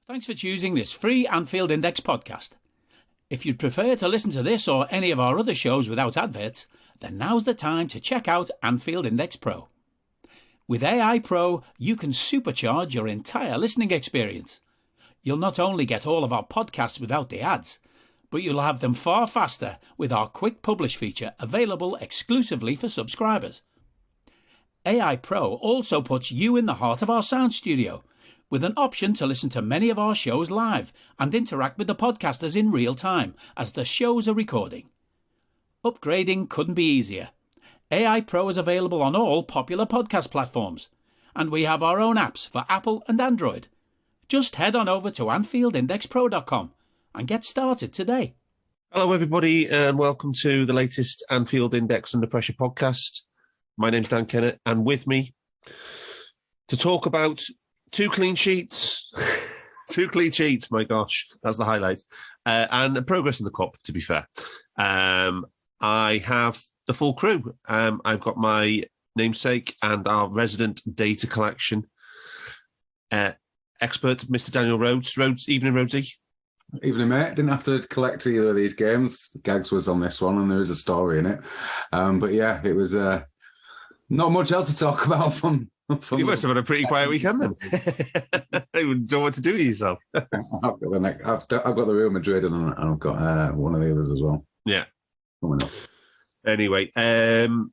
Thanks for choosing this free Anfield Index podcast. If you'd prefer to listen to this or any of our other shows without adverts, then now's the time to check out Anfield Index Pro. With AI Pro, you can supercharge your entire listening experience. You'll not only get all of our podcasts without the ads, but you'll have them far faster with our Quick Publish feature available exclusively for subscribers. AI Pro also puts you in the heart of our sound studio, with an option to listen to many of our shows live and interact with the podcasters in real time as the shows are recording. Upgrading couldn't be easier. AI Pro is available on all popular podcast platforms, and we have our own apps for Apple and Android. Just head on over to AnfieldIndexPro.com and get started today. Hello, everybody, and welcome to the latest Anfield Index Under Pressure podcast. My name's Dan Kennett, and with me to talk about two clean sheets, my gosh, that's the highlight, and progress in the cup, to be fair. I have the full crew. I've got my namesake and our resident data collection expert, Mr. Daniel Rhodes. Evening, Rhodesy. Evening, mate. Didn't have to collect either of these games. Gags was on this one, and there is a story in it. But yeah, it was not much else to talk about from you must have had a pretty quiet weekend then. You don't know what to do with yourself. I've got the Real Madrid and I've got one of the others as well. Yeah. Coming up. Anyway, and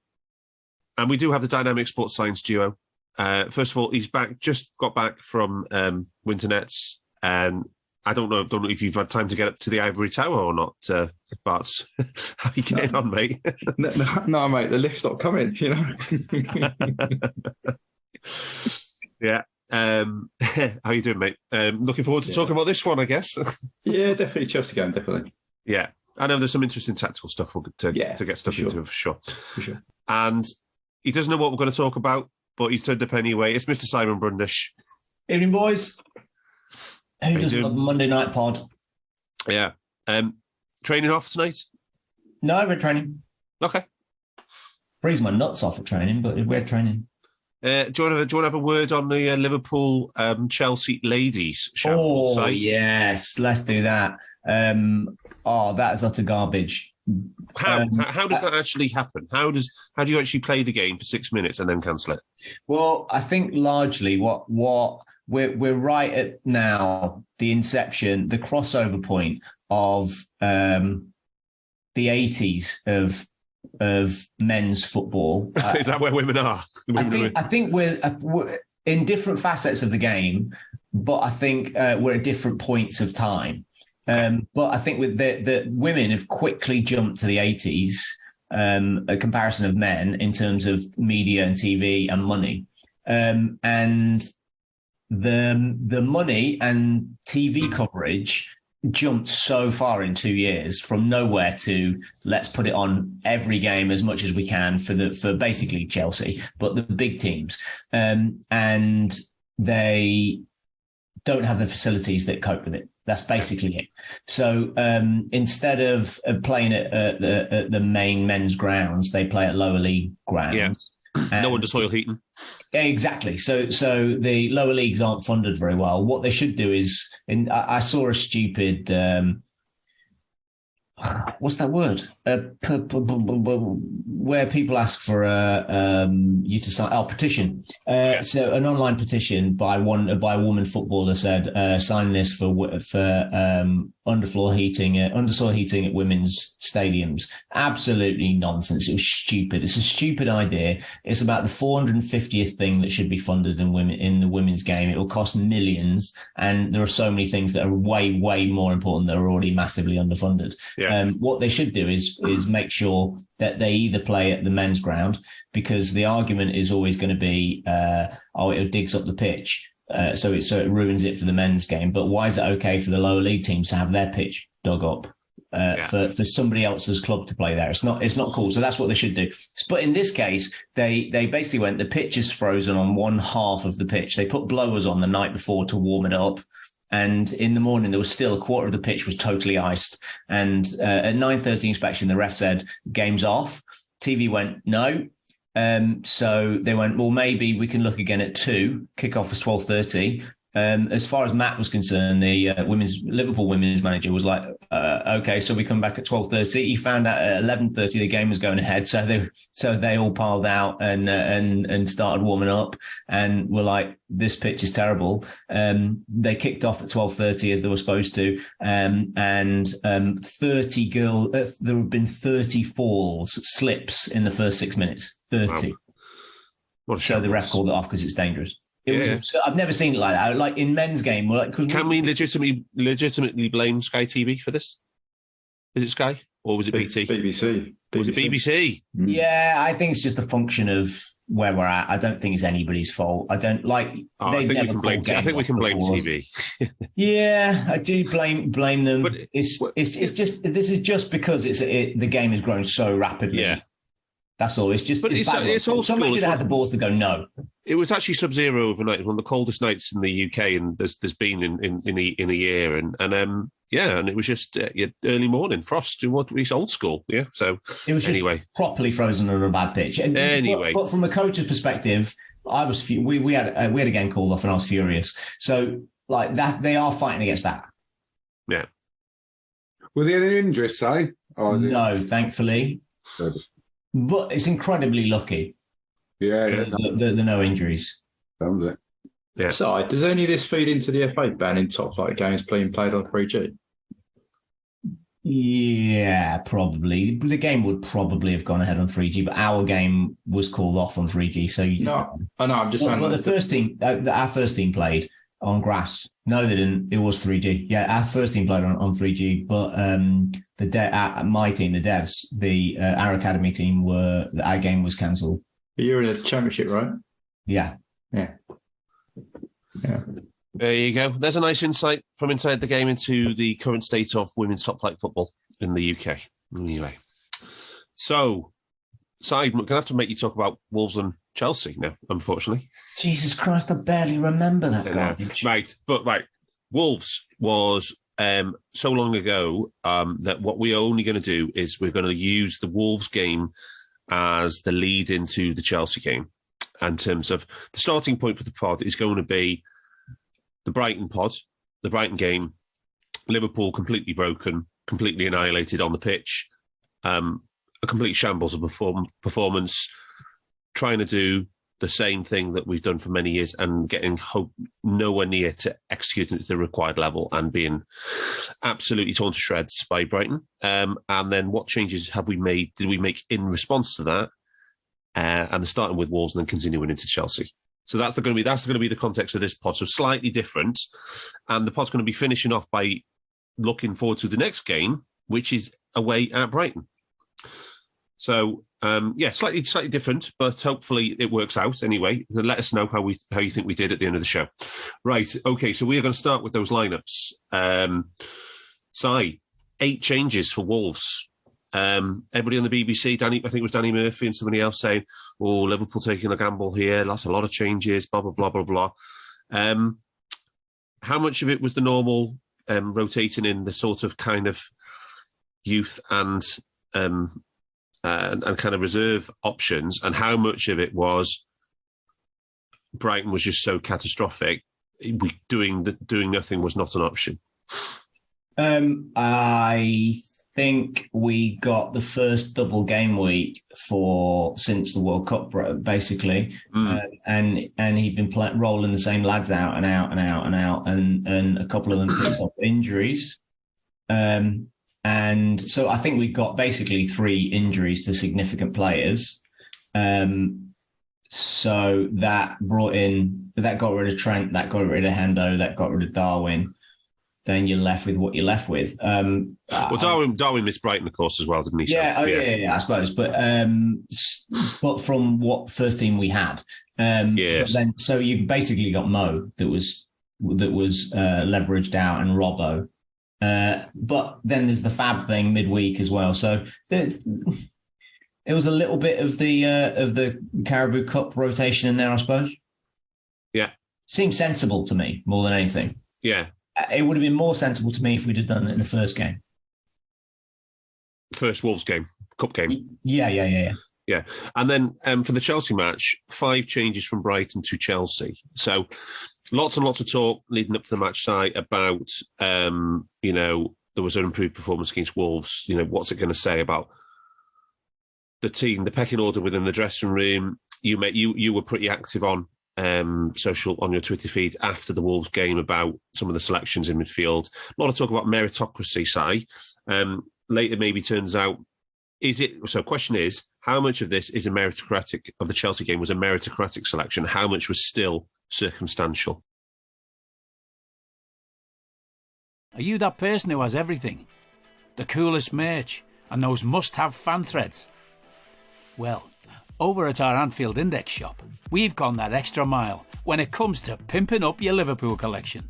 we do have the Dynamic Sports Science duo. First of all, he's back. Just got back from Winter Nets, and I don't know if you've had time to get up to the Ivory Tower or not, Barts. How are you getting on, mate? No, mate. The lift's not coming. You know. Yeah. How are you doing, mate? Looking forward to talking about this one, I guess. Yeah, definitely Chelsea game, definitely. Yeah. I know there's some interesting tactical stuff to get stuck into, for sure. For sure. And he doesn't know what we're going to talk about, but he's turned up anyway. It's Mr. Simon Brundish. Evening, boys. Who doesn't love a Monday night pod? Yeah. Training off tonight? No, we're training. Okay. Freeze my nuts off at training, but we're training. Do you want to have a word on the Liverpool Chelsea ladies shambles? Oh, yes. Let's do that. That is utter garbage. How does that actually happen? How do you actually play the game for 6 minutes and then cancel it? Well, I think largely what we're right at now, the inception, the crossover point of the 80s of men's football. Is that where women are? I think we're in different facets of the game, but I think we're at different points of time. But I think with the women have quickly jumped to the 80s, a comparison of men in terms of media and TV and money. And the money and TV coverage jumped so far in 2 years from nowhere to let's put it on every game as much as we can for basically Chelsea, but the big teams. And they don't have the facilities that cope with it. That's basically it. So instead of playing at the main men's grounds, they play at lower league grounds. Yeah. No under soil heating. Exactly. So the lower leagues aren't funded very well. What they should do is, I saw a stupid, what's that word? Where people ask for you to sign petition. So an online petition by a woman footballer said, sign this for undersoil heating at women's stadiums. Absolutely nonsense. It was stupid. It's a stupid idea. It's about the 450th thing that should be funded in the women's game. It will cost millions, and there are so many things that are way, way more important that are already massively underfunded. Yeah. What they should do is make sure that they either play at the men's ground, because the argument is always going to be, it digs up the pitch. So it ruins it for the men's game. But why is it okay for the lower league teams to have their pitch dug up for somebody else's club to play there? It's not cool. So that's what they should do. But in this case, they basically went, the pitch is frozen on one half of the pitch. They put blowers on the night before to warm it up. And in the morning, there was still a quarter of the pitch was totally iced. And at 9:30 inspection, the ref said, game's off. TV went, no. So they went, well, maybe we can look again at 2. Kickoff was 12:30. As far as Matt was concerned, the Liverpool women's manager was like, "Okay, so we come back at 12:30." He found out at 11:30 the game was going ahead, so they all piled out and started warming up, and were like, "This pitch is terrible." They kicked off at 12:30 as they were supposed to, and 30 there have been 30 falls, slips in the first 6 minutes. 30. Wow. So the ref called it off because it's dangerous. I've never seen it like that. Like in men's game, can we legitimately blame Sky TV for this? Is it Sky or was it BT? BBC. Was it BBC? Yeah, I think it's just a function of where we're at. I don't think it's anybody's fault. I don't like. I think we can blame TV. Yeah, I do blame them. But it's just this is just because the game has grown so rapidly. Yeah. That's all. It's just. But it's all somebody should have had the balls to go no. It was actually sub-zero overnight. It was one of the coldest nights in the UK, and there's been in a year, and it was just early morning frost. It's old school, yeah. So it was just properly frozen on a bad pitch. But from a coach's perspective, I was we had a game called off, and I was furious. So like that, they are fighting against that. Yeah. Were there any injuries, Si? No, thankfully. Good. But it's incredibly lucky. Yeah, the no injuries. Sounds it. Yeah. So, does any of this feed into the FA banning top flight games being played on 3G? Yeah, probably. The game would probably have gone ahead on 3G, but our game was called off on 3G. So I'm just saying. Well, the first team, our first team played on grass. No, they didn't. It was 3G. Yeah, our first team played on 3G, but my team, the Devs, our academy team, our game was cancelled. You're in a championship, right? Yeah. Yeah. There you go. There's a nice insight from inside the game into the current state of women's top flight football in the UK. Anyway, so I'm going to have to make you talk about Wolves and Chelsea now, unfortunately. Jesus Christ, I barely remember that garbage. Right. Wolves was so long ago that what we're only going to do is we're going to use the Wolves game as the lead into the Chelsea game. In terms of the starting point for the pod is going to be the Brighton pod, the Brighton game, Liverpool completely broken, completely annihilated on the pitch, a complete shambles of performance, trying to do the same thing that we've done for many years and getting nowhere near to executing it to the required level and being absolutely torn to shreds by Brighton. And then what changes did we make in response to that? And starting with Wolves and then continuing into Chelsea. So that's going to be the context of this pod. So slightly different. And the pod's going to be finishing off by looking forward to the next game, which is away at Brighton. So, slightly different, but hopefully it works out anyway. Let us know how you think we did at the end of the show. Right, okay, so we are going to start with those lineups. 8 changes for Wolves. Everybody on the BBC, I think it was Danny Murphy and somebody else saying, "Oh, Liverpool taking a gamble here. That's a lot of changes." Blah blah blah blah blah. How much of it was the normal rotating in the sort of kind of youth and kind of reserve options, and how much of it was Brighton was just so catastrophic? Doing nothing was not an option. I think we got the first double game week since the World Cup, basically, and he'd been rolling the same lads out, and a couple of them picked up injuries, and so I think we got basically 3 injuries to significant players, so that got rid of Trent, that got rid of Hendo, that got rid of Darwin. Then you're left with what you're left with. Darwin missed Brighton, of course, as well, didn't he? Yeah, I suppose. But from what first team we had, yes. Then so you basically got Mo that was leveraged out and Robbo. But then there's the Fab thing midweek as well. So it was a little bit of the Carabao Cup rotation in there, I suppose. Yeah, seems sensible to me more than anything. Yeah. It would have been more sensible to me if we'd have done it in the first game. First Wolves game, Cup game. Yeah. And then for the Chelsea match, 5 changes from Brighton to Chelsea. So lots and lots of talk leading up to the match site about, there was an improved performance against Wolves. What's it going to say about the team, the pecking order within the dressing room? You were pretty active on social on your Twitter feed after the Wolves game about some of the selections in midfield. A lot of talk about meritocracy, Si. Later, maybe turns out, question is, how much of this is of the Chelsea game was a meritocratic selection? How much was still circumstantial? Are you that person who has everything? The coolest merch and those must-have fan threads? Well, over at our Anfield Index shop, we've gone that extra mile when it comes to pimping up your Liverpool collection.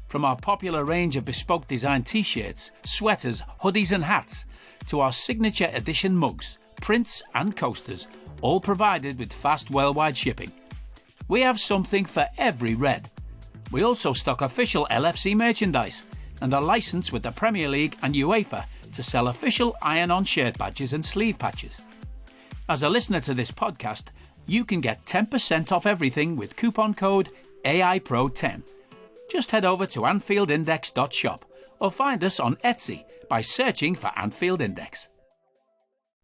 From our popular range of bespoke design t-shirts, sweaters, hoodies and hats, to our signature edition mugs, prints and coasters, all provided with fast worldwide shipping. We have something for every red. We also stock official LFC merchandise and are licensed with the Premier League and UEFA to sell official iron-on shirt badges and sleeve patches. As a listener to this podcast, you can get 10% off everything with coupon code AIPRO10. Just head over to AnfieldIndex.shop or find us on Etsy by searching for Anfield Index.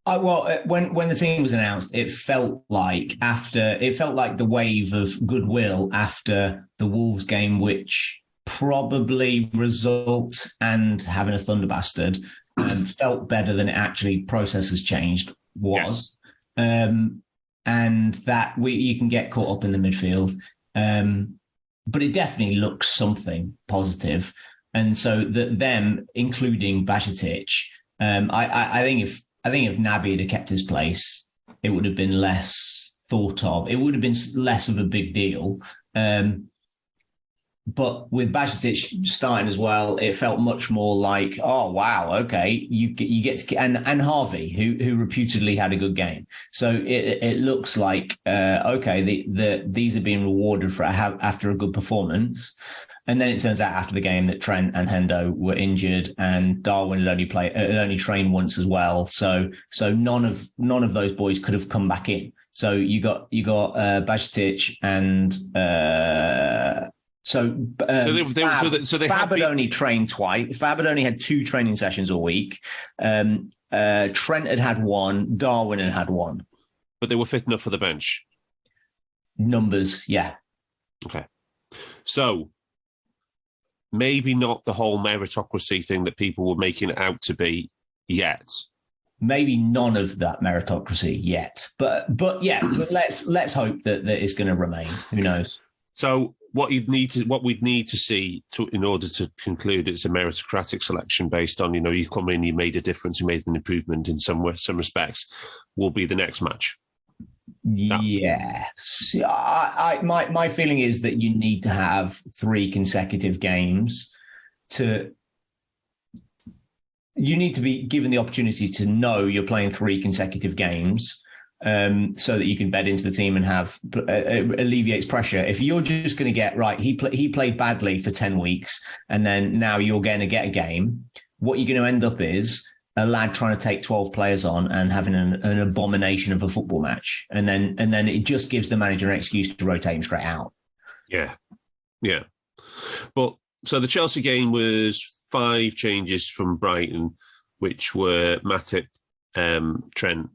When the team was announced, it felt like the wave of goodwill after the Wolves game, which probably result and having a Thunder Bastard felt better than it actually process has changed was. Yes. And that you can get caught up in the midfield. But it definitely looks something positive. And so that them, including Bajcetic, I think if Naby had kept his place, it would have been less thought of. It would have been less of a big deal. But with Bajcetic starting as well, it felt much more like, oh wow, okay, you get to, and Harvey, who reputedly had a good game. So it looks like okay, these are being rewarded for after a good performance. And then it turns out after the game that Trent and Hendo were injured, and Darwin had only trained once as well. So none of those boys could have come back in. So you got Bajcetic and. Fab had only trained twice. Fab had only had 2 training sessions a week. Trent had one. Darwin had one. But they were fit enough for the bench. Numbers, yeah. Okay. So maybe not the whole meritocracy thing that people were making it out to be yet. Maybe none of that meritocracy yet. But let's hope that it's going to remain. Who knows? So what we'd need to see in order to conclude it's a meritocratic selection based on, you come in, you made a difference, you made an improvement in some respects, will be the next match. Yes. My feeling is that you need to have 3 consecutive games you need to be given the opportunity to know you're playing 3 consecutive games. So that you can bed into the team and have alleviates pressure. If you're just going to get right, he played badly for 10 weeks, and then now you're going to get a game. What you're going to end up is a lad trying to take 12 players on and having an abomination of a football match, and then it just gives the manager an excuse to rotate him straight out. Yeah. But so the Chelsea game was 5 changes from Brighton, which were Matip, Trent.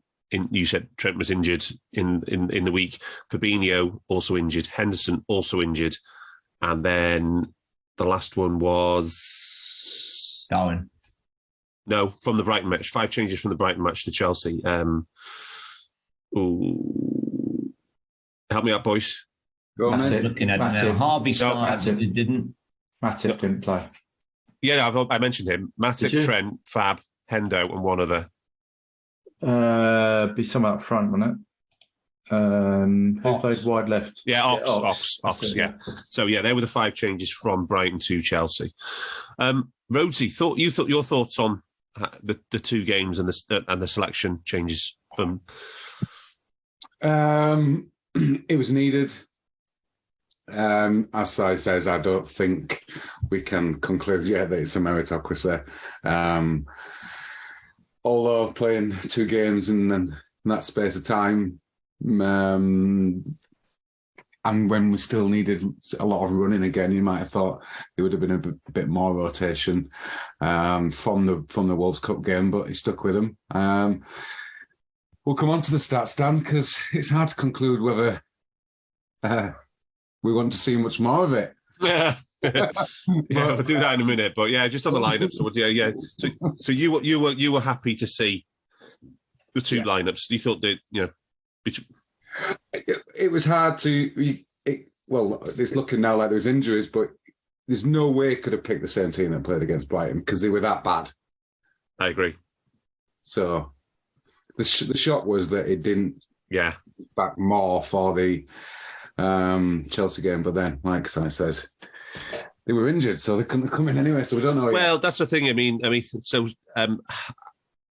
You said Trent was injured in the week. Fabinho also injured. Henderson also injured. And then the last one was... Darwin. No, from the Brighton match. 5 changes from the Brighton match to Chelsea. Help me out, boys. Go on, looking at now. Harvey started, didn't. Matip didn't play. Yeah, I mentioned him. Matip, Trent, Fab, Hendo, and one other. Be some up front, wouldn't it? Who played wide left? Yeah, Ox. Yeah. So they were the 5 changes from Brighton to Chelsea. Rhodesy, your thoughts on the 2 games and the selection changes from? It was needed. As I says, I don't think we can conclude yet that it's a meritocracy. Although playing 2 games in that space of time, and when we still needed a lot of running again, you might have thought there would have been a bit more rotation from the Wolves Cup game, but he stuck with them. We'll come on to the stats, Dan, because it's hard to conclude whether we want to see much more of it. Yeah. We'll do that in a minute. But yeah, just on the lineup. So yeah. So you were happy to see the two lineups. You thought that it was hard to. It's looking now like there's injuries, but there's no way it could have picked the same team that played against Brighton because they were that bad. I agree. So the shock was that it didn't. Yeah. Back more for the Chelsea game, but then, like Si says, they were injured, so they couldn't come in anyway. So we don't know. Well, that's the thing. I mean, so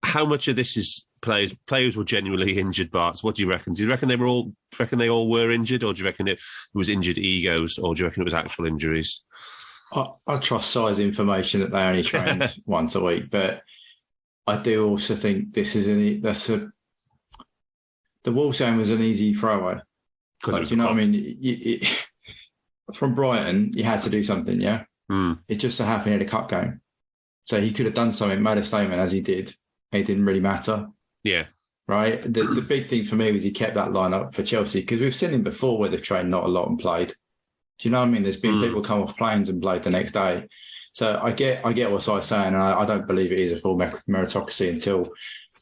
how much of this is players? Players were genuinely injured. Barts, what do you reckon? Do you reckon they all were injured, or do you reckon it was injured egos, or do you reckon it was actual injuries? I trust Si's information that they only trained once a week, but I do also think this is the Wolves game was an easy throwaway. Like, you know what I mean? From Brighton, you had to do something, yeah? It just so happened in a cup game. So he could have done something, made a statement as he did. It didn't really matter. Yeah. Right? The big thing for me was he kept that lineup for Chelsea because we've seen him before where they've trained not a lot and played. Do you know what I mean? There's been people come off planes and played the next day. So I get what Si's saying, and I don't believe it is a full meritocracy until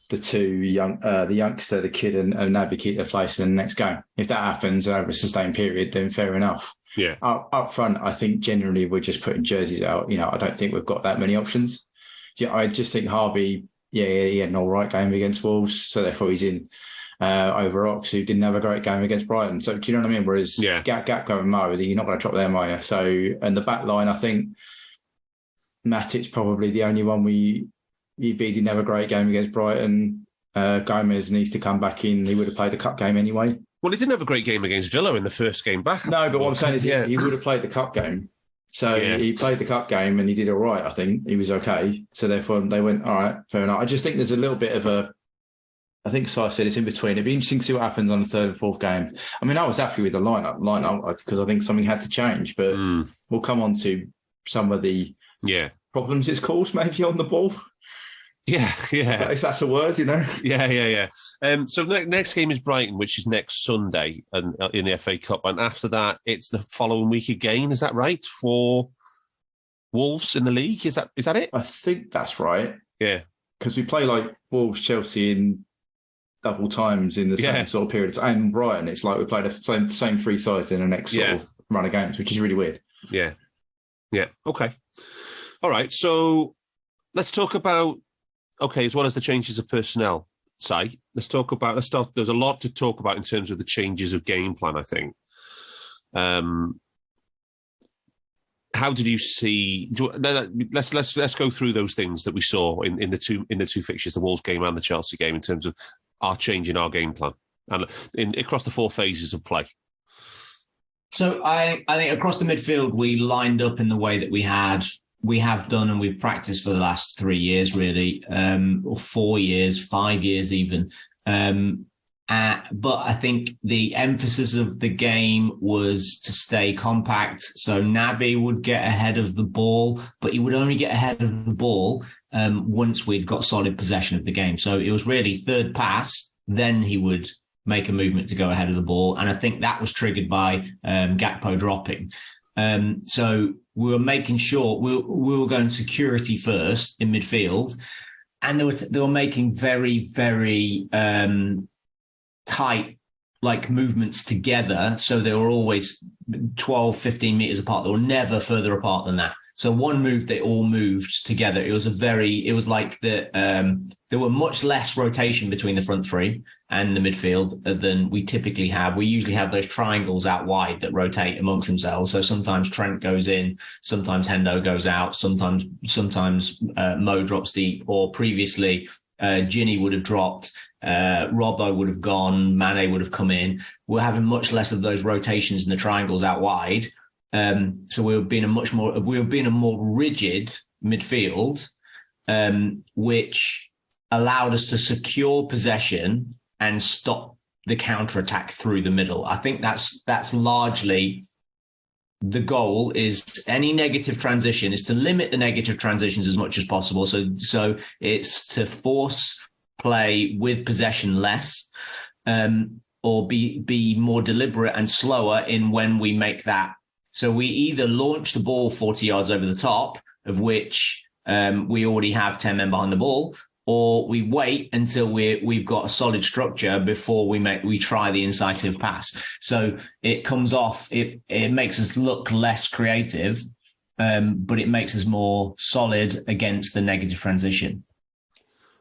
the the youngster, the kid, and Naby keep their place in the next game. If that happens over a sustained period, then fair enough. Yeah. Up front, I think generally we're just putting jerseys out. I don't think we've got that many options. Yeah, I just think Harvey, he had an all right game against Wolves, so therefore he's in over Ox, who didn't have a great game against Brighton. So do you know what I mean? Whereas Gakpo and Mo, you're not going to drop them, are you? So, and the back line, I think Matic's probably the only one he didn't have a great game against Brighton. Gomez needs to come back in. He would have played the cup game anyway. Well, he didn't have a great game against Villa in the first game back. No, but what I'm saying is he would have played the cup game. So he played the cup game and he did all right, I think. He was okay. So therefore they went, all right, fair enough. I just think there's a little bit of I think Si said it's in between. It'd be interesting to see what happens on the third and fourth game. I mean, I was happy with the lineup because I think something had to change, but we'll come on to some of the problems it's caused maybe on the ball. Yeah. If that's a word, Yeah. So next game is Brighton, which is next Sunday and in the FA Cup. And after that, it's the following week again. Is that right? For Wolves in the league? Is that it? I think that's right. Yeah. Because we play like Wolves, Chelsea in double times in the same sort of period. And Brighton, it's like we played the same three sides in the next sort of run of games, which is really weird. Yeah. Okay. All right. So let's talk about, as well as the changes of personnel, let's start. There's a lot to talk about in terms of the changes of game plan, I think. How did you see? Let's go through those things that we saw in the two fixtures, the Wolves game and the Chelsea game, in terms of our change in our game plan and across the four phases of play. So I think across the midfield we lined up in the way that we have done and we've practiced for the last 3 years, really, or 4 years, 5 years even. But I think the emphasis of the game was to stay compact. So Naby would get ahead of the ball, but he would only get ahead of the ball once we'd got solid possession of the game. So it was really third pass, then he would make a movement to go ahead of the ball. And I think that was triggered by Gakpo dropping. So we were making sure we were going security first in midfield, and they were making very, very tight movements together. So they were always 12, 15 meters apart. They were never further apart than that. So one move, they all moved together. It was there were much less rotation between the front three and the midfield than we typically have. We usually have those triangles out wide that rotate amongst themselves. So sometimes Trent goes in, sometimes Hendo goes out, sometimes Mo drops deep, or previously Ginny would have dropped, Robbo would have gone, Mane would have come in. We're having much less of those rotations in the triangles out wide. So we were being a more rigid midfield, which allowed us to secure possession and stop the counter-attack through the middle. I think that's largely the goal. Is any negative transition is to limit the negative transitions as much as possible. So it's to force play with possession less, or be more deliberate and slower in when we make that. So we either launch the ball 40 yards over the top, of which we already have 10 men behind the ball, or we wait until we've got a solid structure before we try the incisive pass. So it comes off, it makes us look less creative, but it makes us more solid against the negative transition.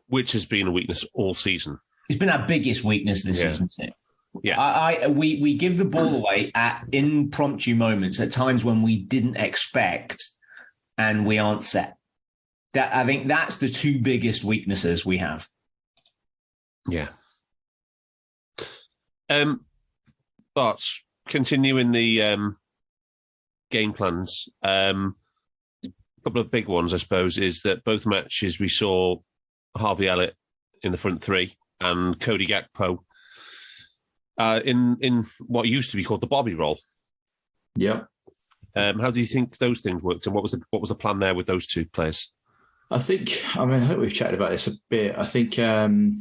Which has been a weakness all season. It's been our biggest weakness this season, isn't it? Yeah. We give the ball away at impromptu moments, at times when we didn't expect, and we aren't set. I think that's the two biggest weaknesses we have. Yeah. But continuing the game plans, a couple of big ones, I suppose, is that both matches we saw Harvey Elliott in the front three and Cody Gakpo in what used to be called the Bobby role. Yep. How do you think those things worked, and what was the plan there with those two players? I think we've chatted about this a bit. I think with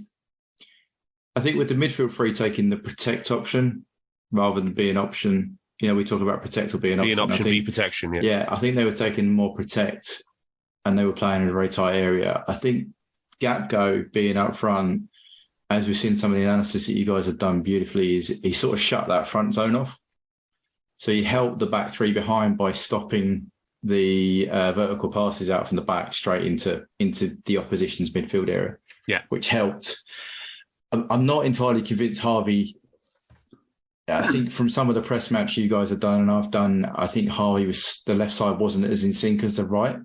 the midfield three taking the protect option rather than be an option, we talk about protect or be an option. Be an option, be protection, yeah. Yeah, I think they were taking more protect and they were playing in a very tight area. I think Gakpo being up front, as we've seen some of the analysis that you guys have done beautifully, is he sort of shut that front zone off. So he helped the back three behind by stopping the vertical passes out from the back straight into the opposition's midfield area. Yeah, which helped. I'm not entirely convinced Harvey. I think from some of the press maps you guys have done and I've done, I think Harvey the left side wasn't as in sync as the right.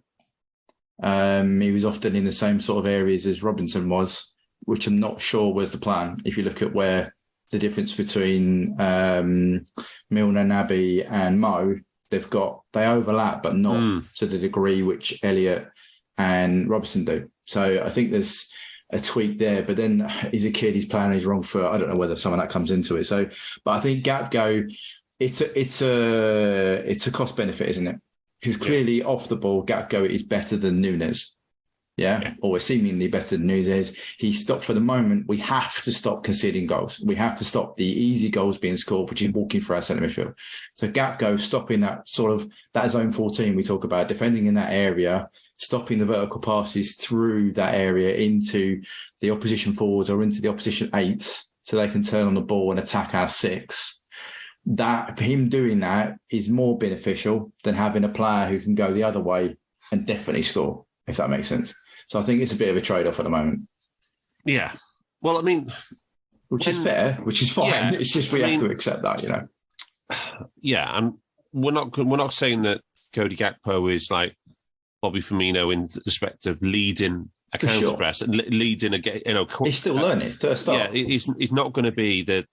He was often in the same sort of areas as Robinson was, which I'm not sure was the plan. If you look at where the difference between Milner, Naby and Mo, they overlap, but not to the degree which Elliott and Robertson do. So I think there's a tweak there, but then he's a kid, he's playing on his wrong foot. I don't know whether some of that comes into it. So, but I think Gakpo, it's a cost benefit, isn't it? Because clearly off the ball, Gakpo is better than Núñez. Yeah, or seemingly better than Núñez. He stopped for the moment. We have to stop conceding goals. We have to stop the easy goals being scored, which is walking for our centre midfield. So Gakpo stopping that that zone 14 we talk about, defending in that area, stopping the vertical passes through that area into the opposition forwards or into the opposition eights, so they can turn on the ball and attack our six. That him doing that is more beneficial than having a player who can go the other way and definitely score, if that makes sense. So I think it's a bit of a trade-off at the moment. Yeah. Well, I mean... Which is fair, which is fine. Yeah, it's just we have to accept that, Yeah, and we're not saying that Cody Gakpo is like Bobby Firmino in respect of leading a counter press and leading a game. He's still learning. It's first start. Yeah, he's not going to be the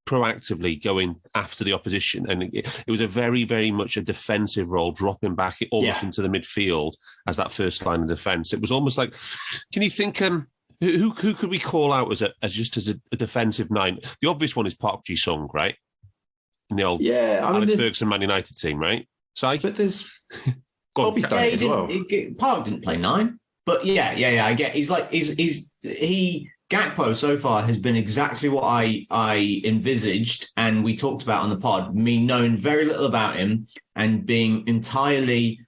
proactively going after the opposition, and it was a very, very much a defensive role, dropping back almost into the midfield as that first line of defence. It was almost like, can you think who could we call out as a defensive nine? The obvious one is Park Ji-sung, right? In the old Alex Ferguson Man United team, right? But there's Bobby's done it as well. Park didn't play nine, but I get. Gakpo so far has been exactly what I envisaged, and we talked about on the pod. Me knowing very little about him and being entirely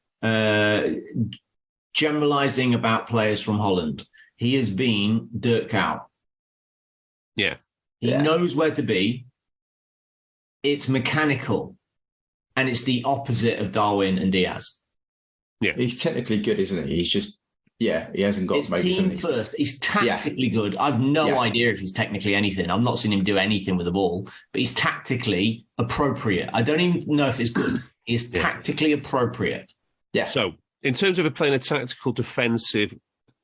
generalising about players from Holland. He has been Dirk Kuyt. Yeah, he knows where to be. It's mechanical, and it's the opposite of Darwin and Diaz. Yeah, he's technically good, isn't he? He's just. Yeah, he hasn't got. It's team first. He's tactically good. I've no idea if he's technically anything. I've not seen him do anything with the ball, but he's tactically appropriate. I don't even know if it's good. He's tactically appropriate. Yeah. So, in terms of playing a tactical defensive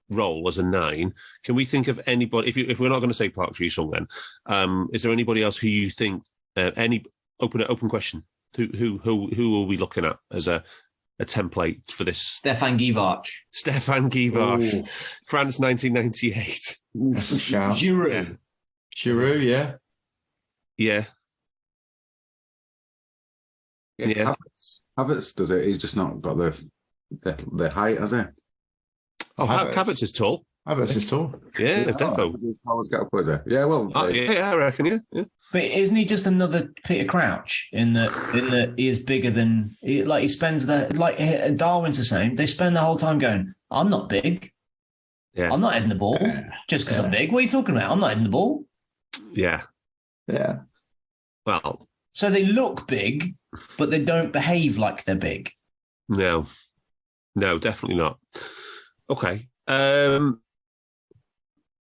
role as a nine, can we think of anybody? If we're not going to say Park Ji-sung, then is there anybody else who you think? Any open question? Who are we looking at as a template for this? Stefan Guivarch. France, 1998. That's a shout. Giroud. Giroud, yeah. Yeah. Yeah. Havertz does it. He's just not got the height, has he? Oh, Havertz is tall. Havertz is tall. Yeah, defo. Yeah, well. Yeah, I reckon, yeah. But isn't he just another Peter Crouch in that he is bigger than he spends Darwin's the same. They spend the whole time going, I'm not big. Yeah. I'm not heading the ball just because I'm big. What are you talking about? I'm not heading the ball. Yeah. Yeah. Well. So they look big, but they don't behave like they're big. No, definitely not. Okay.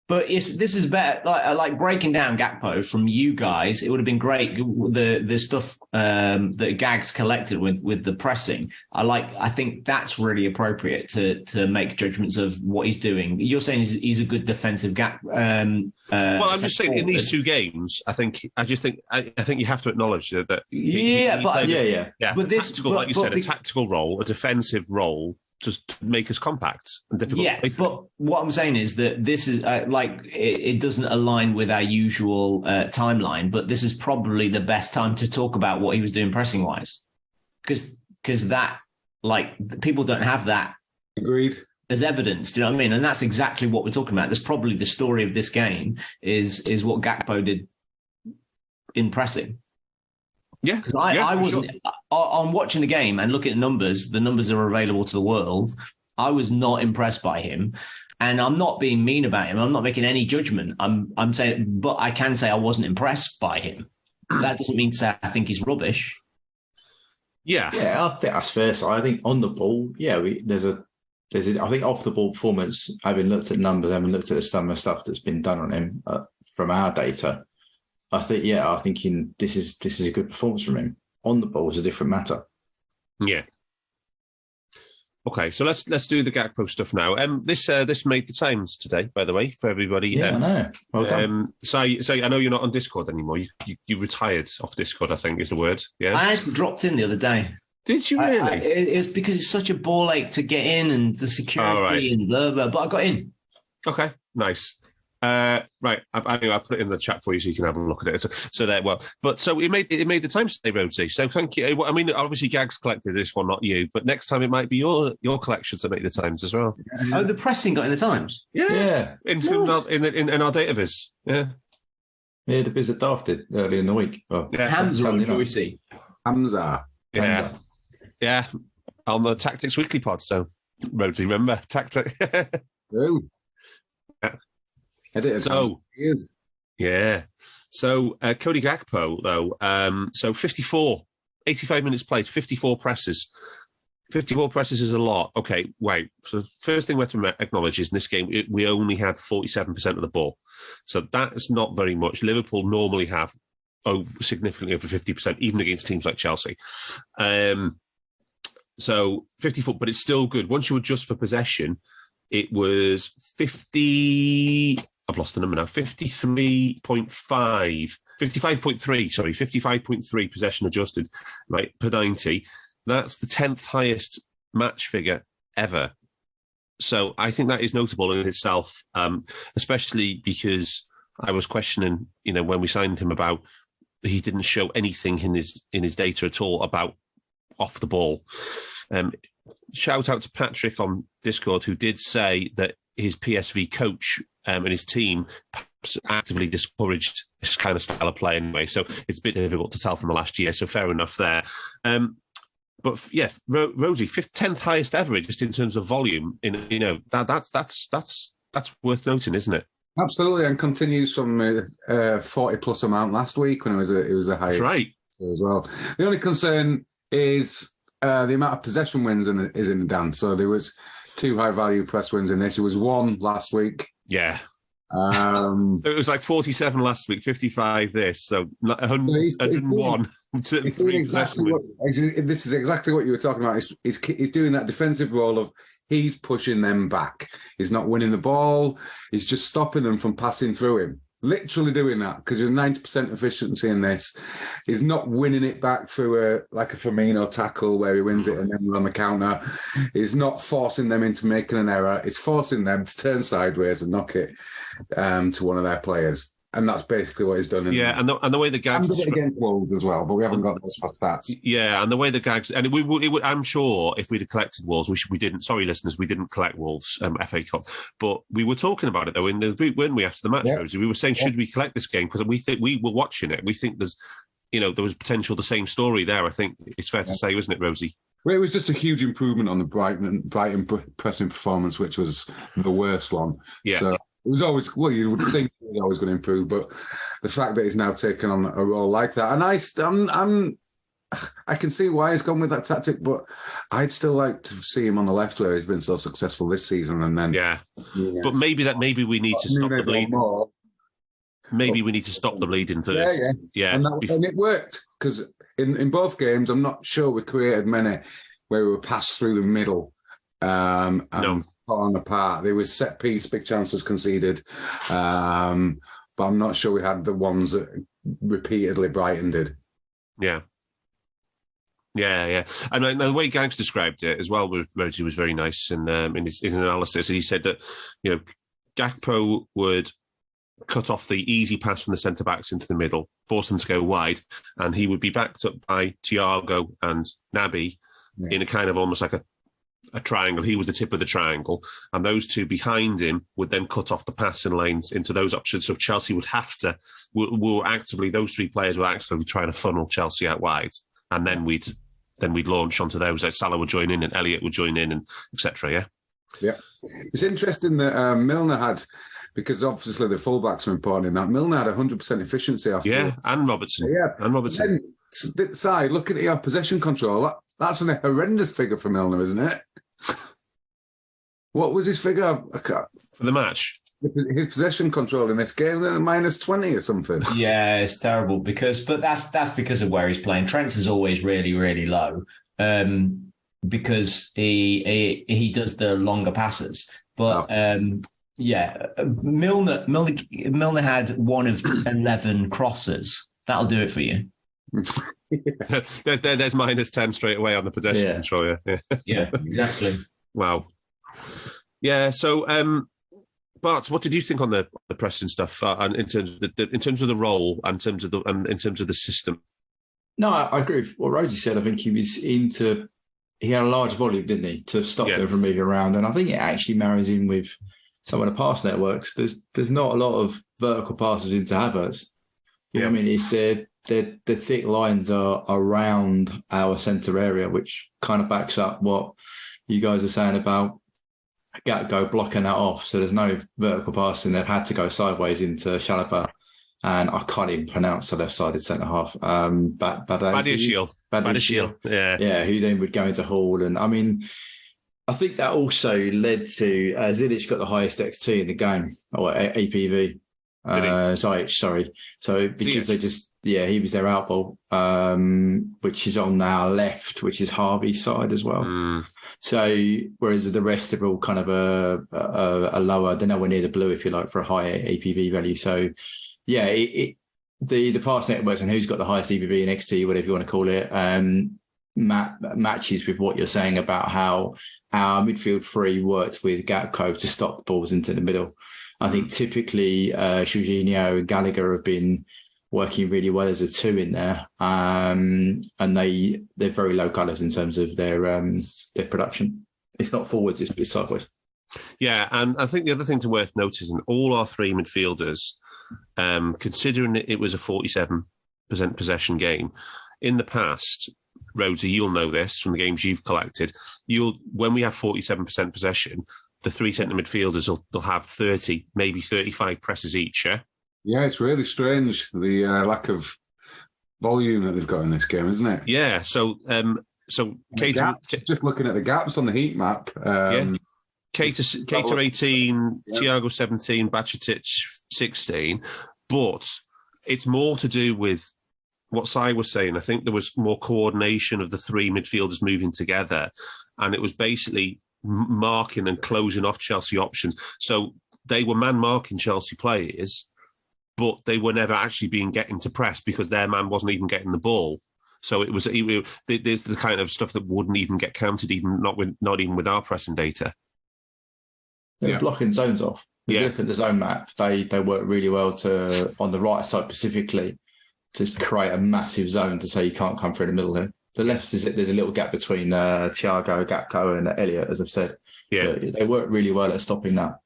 But this is better. Like breaking down Gakpo from you guys, it would have been great. The stuff that Gags collected with the pressing, I think that's really appropriate to make judgments of what he's doing. You're saying he's a good defensive gap. Well, I'm just saying in these two games, I think you have to acknowledge that. But this, like you said, a tactical role, a defensive role. Just to make us compact and difficult. Yeah, but what I'm saying is that this is it doesn't align with our usual timeline, but this is probably the best time to talk about what he was doing pressing wise, because that people don't have that. Agreed. As evidence, do you know what I mean? And that's exactly what we're talking about. That's probably the story of this game is what Gakpo did in pressing. Yeah, because I wasn't on watching the game and looking at numbers. The numbers are available to the world. I was not impressed by him, and I'm not being mean about him. I'm not making any judgment. I'm saying, but I can say I wasn't impressed by him. That doesn't mean to say I think he's rubbish. Yeah, I think that's fair. So I think on the ball, there's a I think off the ball performance. Having looked at numbers, having looked at some of the stuff that's been done on him from our data. I think this is a good performance from him. On the ball is a different matter. Yeah. Okay, so let's do the Gakpo stuff now. This made the Times today, by the way, for everybody. Yeah, I know. Well done. So I know you're not on Discord anymore. You retired off Discord, I think is the word. Yeah. I actually dropped in the other day. Did you really? It's because it's such a ball ache to get in and the security and blah blah. But I got in. Okay, nice. Right, I put it in the chat for you so you can have a look at it. So there, so it made the Times today, Rhodesy. So thank you. I mean, obviously Gags collected this one, not you, but next time it might be your collections that make the Times as well. Oh, the pressing got in the Times. Yeah. In our database. Yeah. Yeah, the visit Darth did earlier in the week. Hamza and Rhodesy. Hamza. Yeah. On the Tactics Weekly pod. So Rhodesy, remember Tactics. Oh. So Cody Gakpo though, so 85 minutes played, 54 presses. 54 presses is a lot. Okay, wait. So the first thing we have to acknowledge is in this game we only had 47% of the ball, so that's not very much. Liverpool normally have significantly over 50%, even against teams like Chelsea. So 54, but it's still good. Once you adjust for possession, it was 50. I've lost the number now. 55.3 possession adjusted, right, per 90. That's the 10th highest match figure ever. So I think that is notable in itself, especially because I was questioning, when we signed him about he didn't show anything in his data at all about off the ball. Shout out to Patrick on Discord who did say that his PSV coach and his team perhaps actively discouraged this kind of style of play anyway. So it's a bit difficult to tell from the last year. So fair enough there. But yeah, Rosie, 10th highest ever just in terms of volume. That's worth noting, isn't it? Absolutely, and continues from 40 plus amount last week when it was the highest. That's right. As well. The only concern is the amount of possession wins is in the dance. So there was 2 high value press wins in this. It was 1 last week. Yeah. So it was like 47 last week, 55 this. So 101. This is exactly what you were talking about. He's doing that defensive role of he's pushing them back. He's not winning the ball. He's just stopping them from passing through him. Literally doing that because there's 90% efficiency in this. He's not winning it back through a Firmino tackle where he wins it and then we're on the counter. He's not forcing them into making an error. He's forcing them to turn sideways and knock it to one of their players. And that's basically what he's done. And the way the gags did it against Wolves as well, but we haven't got those for stats. Yeah, and the way the gags, and I'm sure if we'd have collected Wolves, we didn't. Sorry, listeners, we didn't collect Wolves FA Cup, but we were talking about it though in the group, weren't we? After the match, Rhodesy, we were saying, should we collect this game? Because we think we were watching it. We think there's, there was potential the same story there. I think it's fair to say, isn't it, Rhodesy? Well, it was just a huge improvement on the Brighton pressing performance, which was the worst one. Yeah. So it was always, you would think it was always going to improve, but the fact that he's now taken on a role like that, and I can see why he's gone with that tactic, but I'd still like to see him on the left where he's been so successful this season. And then, but maybe we need to stop the bleeding. Maybe we need to stop the bleeding first. Yeah. And it worked because in both games, I'm not sure we created many where we were passed through the middle and falling apart. There was set piece, big chances conceded, but I'm not sure we had the ones that repeatedly Brighton did. Yeah. And the way Gags described it as well was very nice in his analysis. He said that Gakpo would cut off the easy pass from the centre backs into the middle, force them to go wide, and he would be backed up by Thiago and Naby in a kind of almost like a triangle. He was the tip of the triangle, and those two behind him would then cut off the passing lanes into those options. So Chelsea would have to, those three players were actually trying to funnel Chelsea out wide, and then we'd launch onto those. Like Salah would join in, and Elliott would join in, and etc. Yeah. It's interesting that Milner had, because obviously the fullbacks are important in that. Milner had 100% efficiency after. And Robertson. And Robertson. Then, side, looking at your possession control, that's a horrendous figure for Milner, isn't it? What was his figure for the match? His possession control in this game, -20 or something. Yeah, it's terrible but that's because of where he's playing. Trent's is always really, really low because he does the longer passes. But Milner had one of 11 crosses. That'll do it for you. There's -10 straight away on the possession control. Yeah, exactly. Wow. Yeah. So, Barts, what did you think on the Preston stuff and in terms of the role and in terms of the system? No, I agree with what Rhodesy said. I think he had a large volume, didn't he, to stop them from moving around, and I think it actually marries in with some of the pass networks. There's not a lot of vertical passes into Havertz. You know what I mean? It's the thick lines are around our centre area, which kind of backs up what you guys are saying about Gatgo blocking that off. So there's no vertical passing. They've had to go sideways into Chalobah, and I can't even pronounce the left-sided centre half. Badiashile. Yeah, who then would go into Hall. And I mean, I think that also led to Zidic got the highest XT in the game, or APV. Sorry. So because they just, he was their outball, which is on our left, which is Harvey's side as well. So whereas the rest are all kind of a lower, they're nowhere near the blue, if you like, for a higher APV value. So the pass networks and who's got the highest APV and XT, whatever you want to call it, matches with what you're saying about how our midfield three worked with Gatko to stop the balls into the middle. I think typically Jorginho and Gallagher have been working really well as a two in there, and they're very low colours in terms of their production. It's not forwards; it's sideways. Yeah, and I think the other thing to worth noticing, all our three midfielders, considering it was a 47% possession game, in the past, Rhodesy, you'll know this from the games you've collected. When we have 47% possession, the three centre midfielders will have 30, maybe 35 presses each, Yeah, it's really strange, the lack of volume that they've got in this game, isn't it? Yeah, so just looking at the gaps on the heat map. Keita 18, Thiago 17, Bajcetic 16, but it's more to do with what Si was saying. I think there was more coordination of the three midfielders moving together, and it was basically marking and closing off Chelsea options. So they were man-marking Chelsea players, but they were never actually getting to press because their man wasn't even getting the ball. So there's the kind of stuff that wouldn't even get counted, not even with our pressing data. They're blocking zones off. If you look at the zone map, they work really well on the right side specifically to create a massive zone to say you can't come through the middle here. The left is there's a little gap between Thiago, Gakpo, and Elliott, as I've said. Yeah, but they work really well at stopping that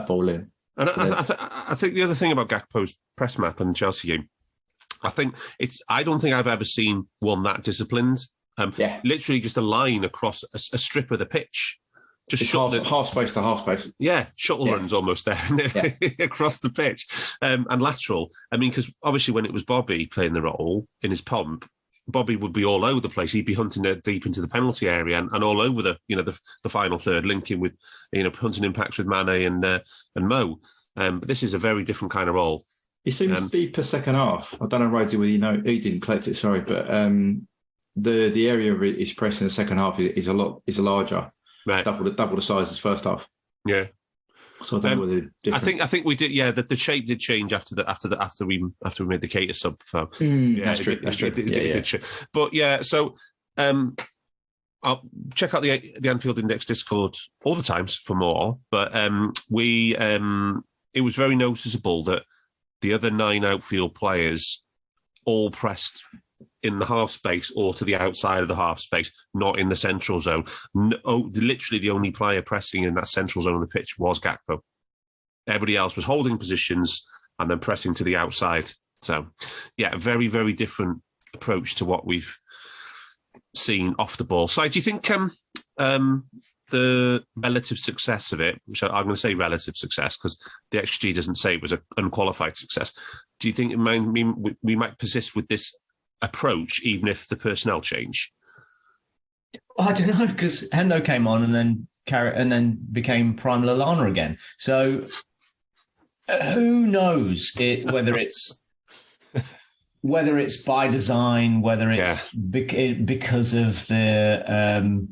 ball in. And I think the other thing about Gakpo's press map and Chelsea game, I don't think I've ever seen one that disciplined. Literally just a line across a strip of the pitch. Just half space to half space. Yeah, shuttle runs almost there across the pitch. And lateral. I mean, because obviously when it was Bobby playing the role in his pomp, Bobby would be all over the place. He'd be hunting deep into the penalty area and all over the final third, linking with hunting impacts with Mane and Mo. But this is a very different kind of role. It seems to be per second half. I don't know, Rhodesy, whether he didn't collect it. Sorry, but the area of his press in the second half is larger, right? Double the size as first half. Yeah. So I don't know whether different. I think we did. Yeah, the shape did change after we made the Cater sub. That's true. It did. But yeah, so I'll check out the Anfield Index Discord all the times for more. But it was very noticeable that the other 9 outfield players all pressed in the half space or to the outside of the half space, not in the central zone. Literally the only player pressing in that central zone of the pitch was Gakpo. Everybody else was holding positions and then pressing to the outside. So, yeah, a very, very different approach to what we've seen off the ball. So do you think the relative success of it, which I'm going to say relative success because the XG doesn't say it was an unqualified success, do you think it might mean we might persist with this approach even if the personnel change? I don't know, because Hendo came on and then became Prime Lallana again. So who knows whether it's by design, whether it's because of the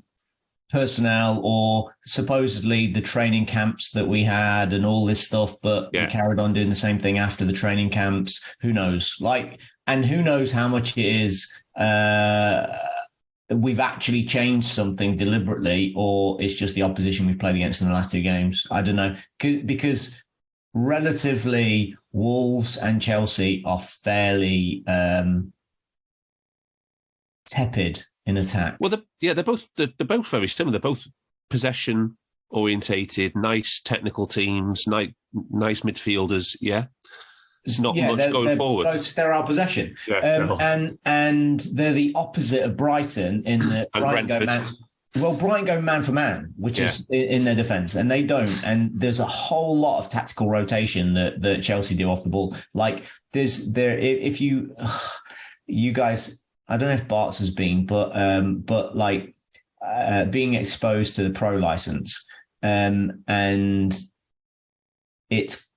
personnel or supposedly the training camps that we had and all this stuff, but we carried on doing the same thing after the training camps. Who knows? And who knows how much it is we've actually changed something deliberately, or it's just the opposition we've played against in the last 2 games. I don't know. Because relatively, Wolves and Chelsea are fairly tepid in attack. Well, they're both very similar. They're both possession orientated, nice technical teams, nice midfielders. Yeah. It's not much going forward. Both sterile possession. And they're the opposite of Brighton in that Brighton go man for man, which is in their defence, and they don't. And there's a whole lot of tactical rotation that Chelsea do off the ball. If you guys, I don't know if Barts has been, but being exposed to the pro license, and it's.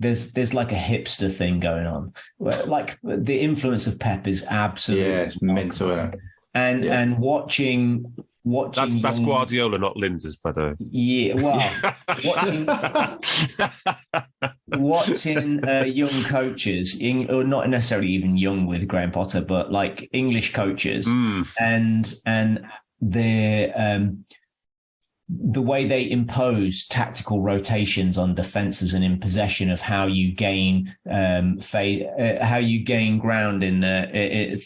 There's like a hipster thing going on. Like the influence of Pep is absolutely it's mental. And watching that's Guardiola, not Lindsay's, by the way. Yeah, well, watching young coaches, or not necessarily even young with Graham Potter, but like English coaches, and the way they impose tactical rotations on defenses and in possession of how you gain ground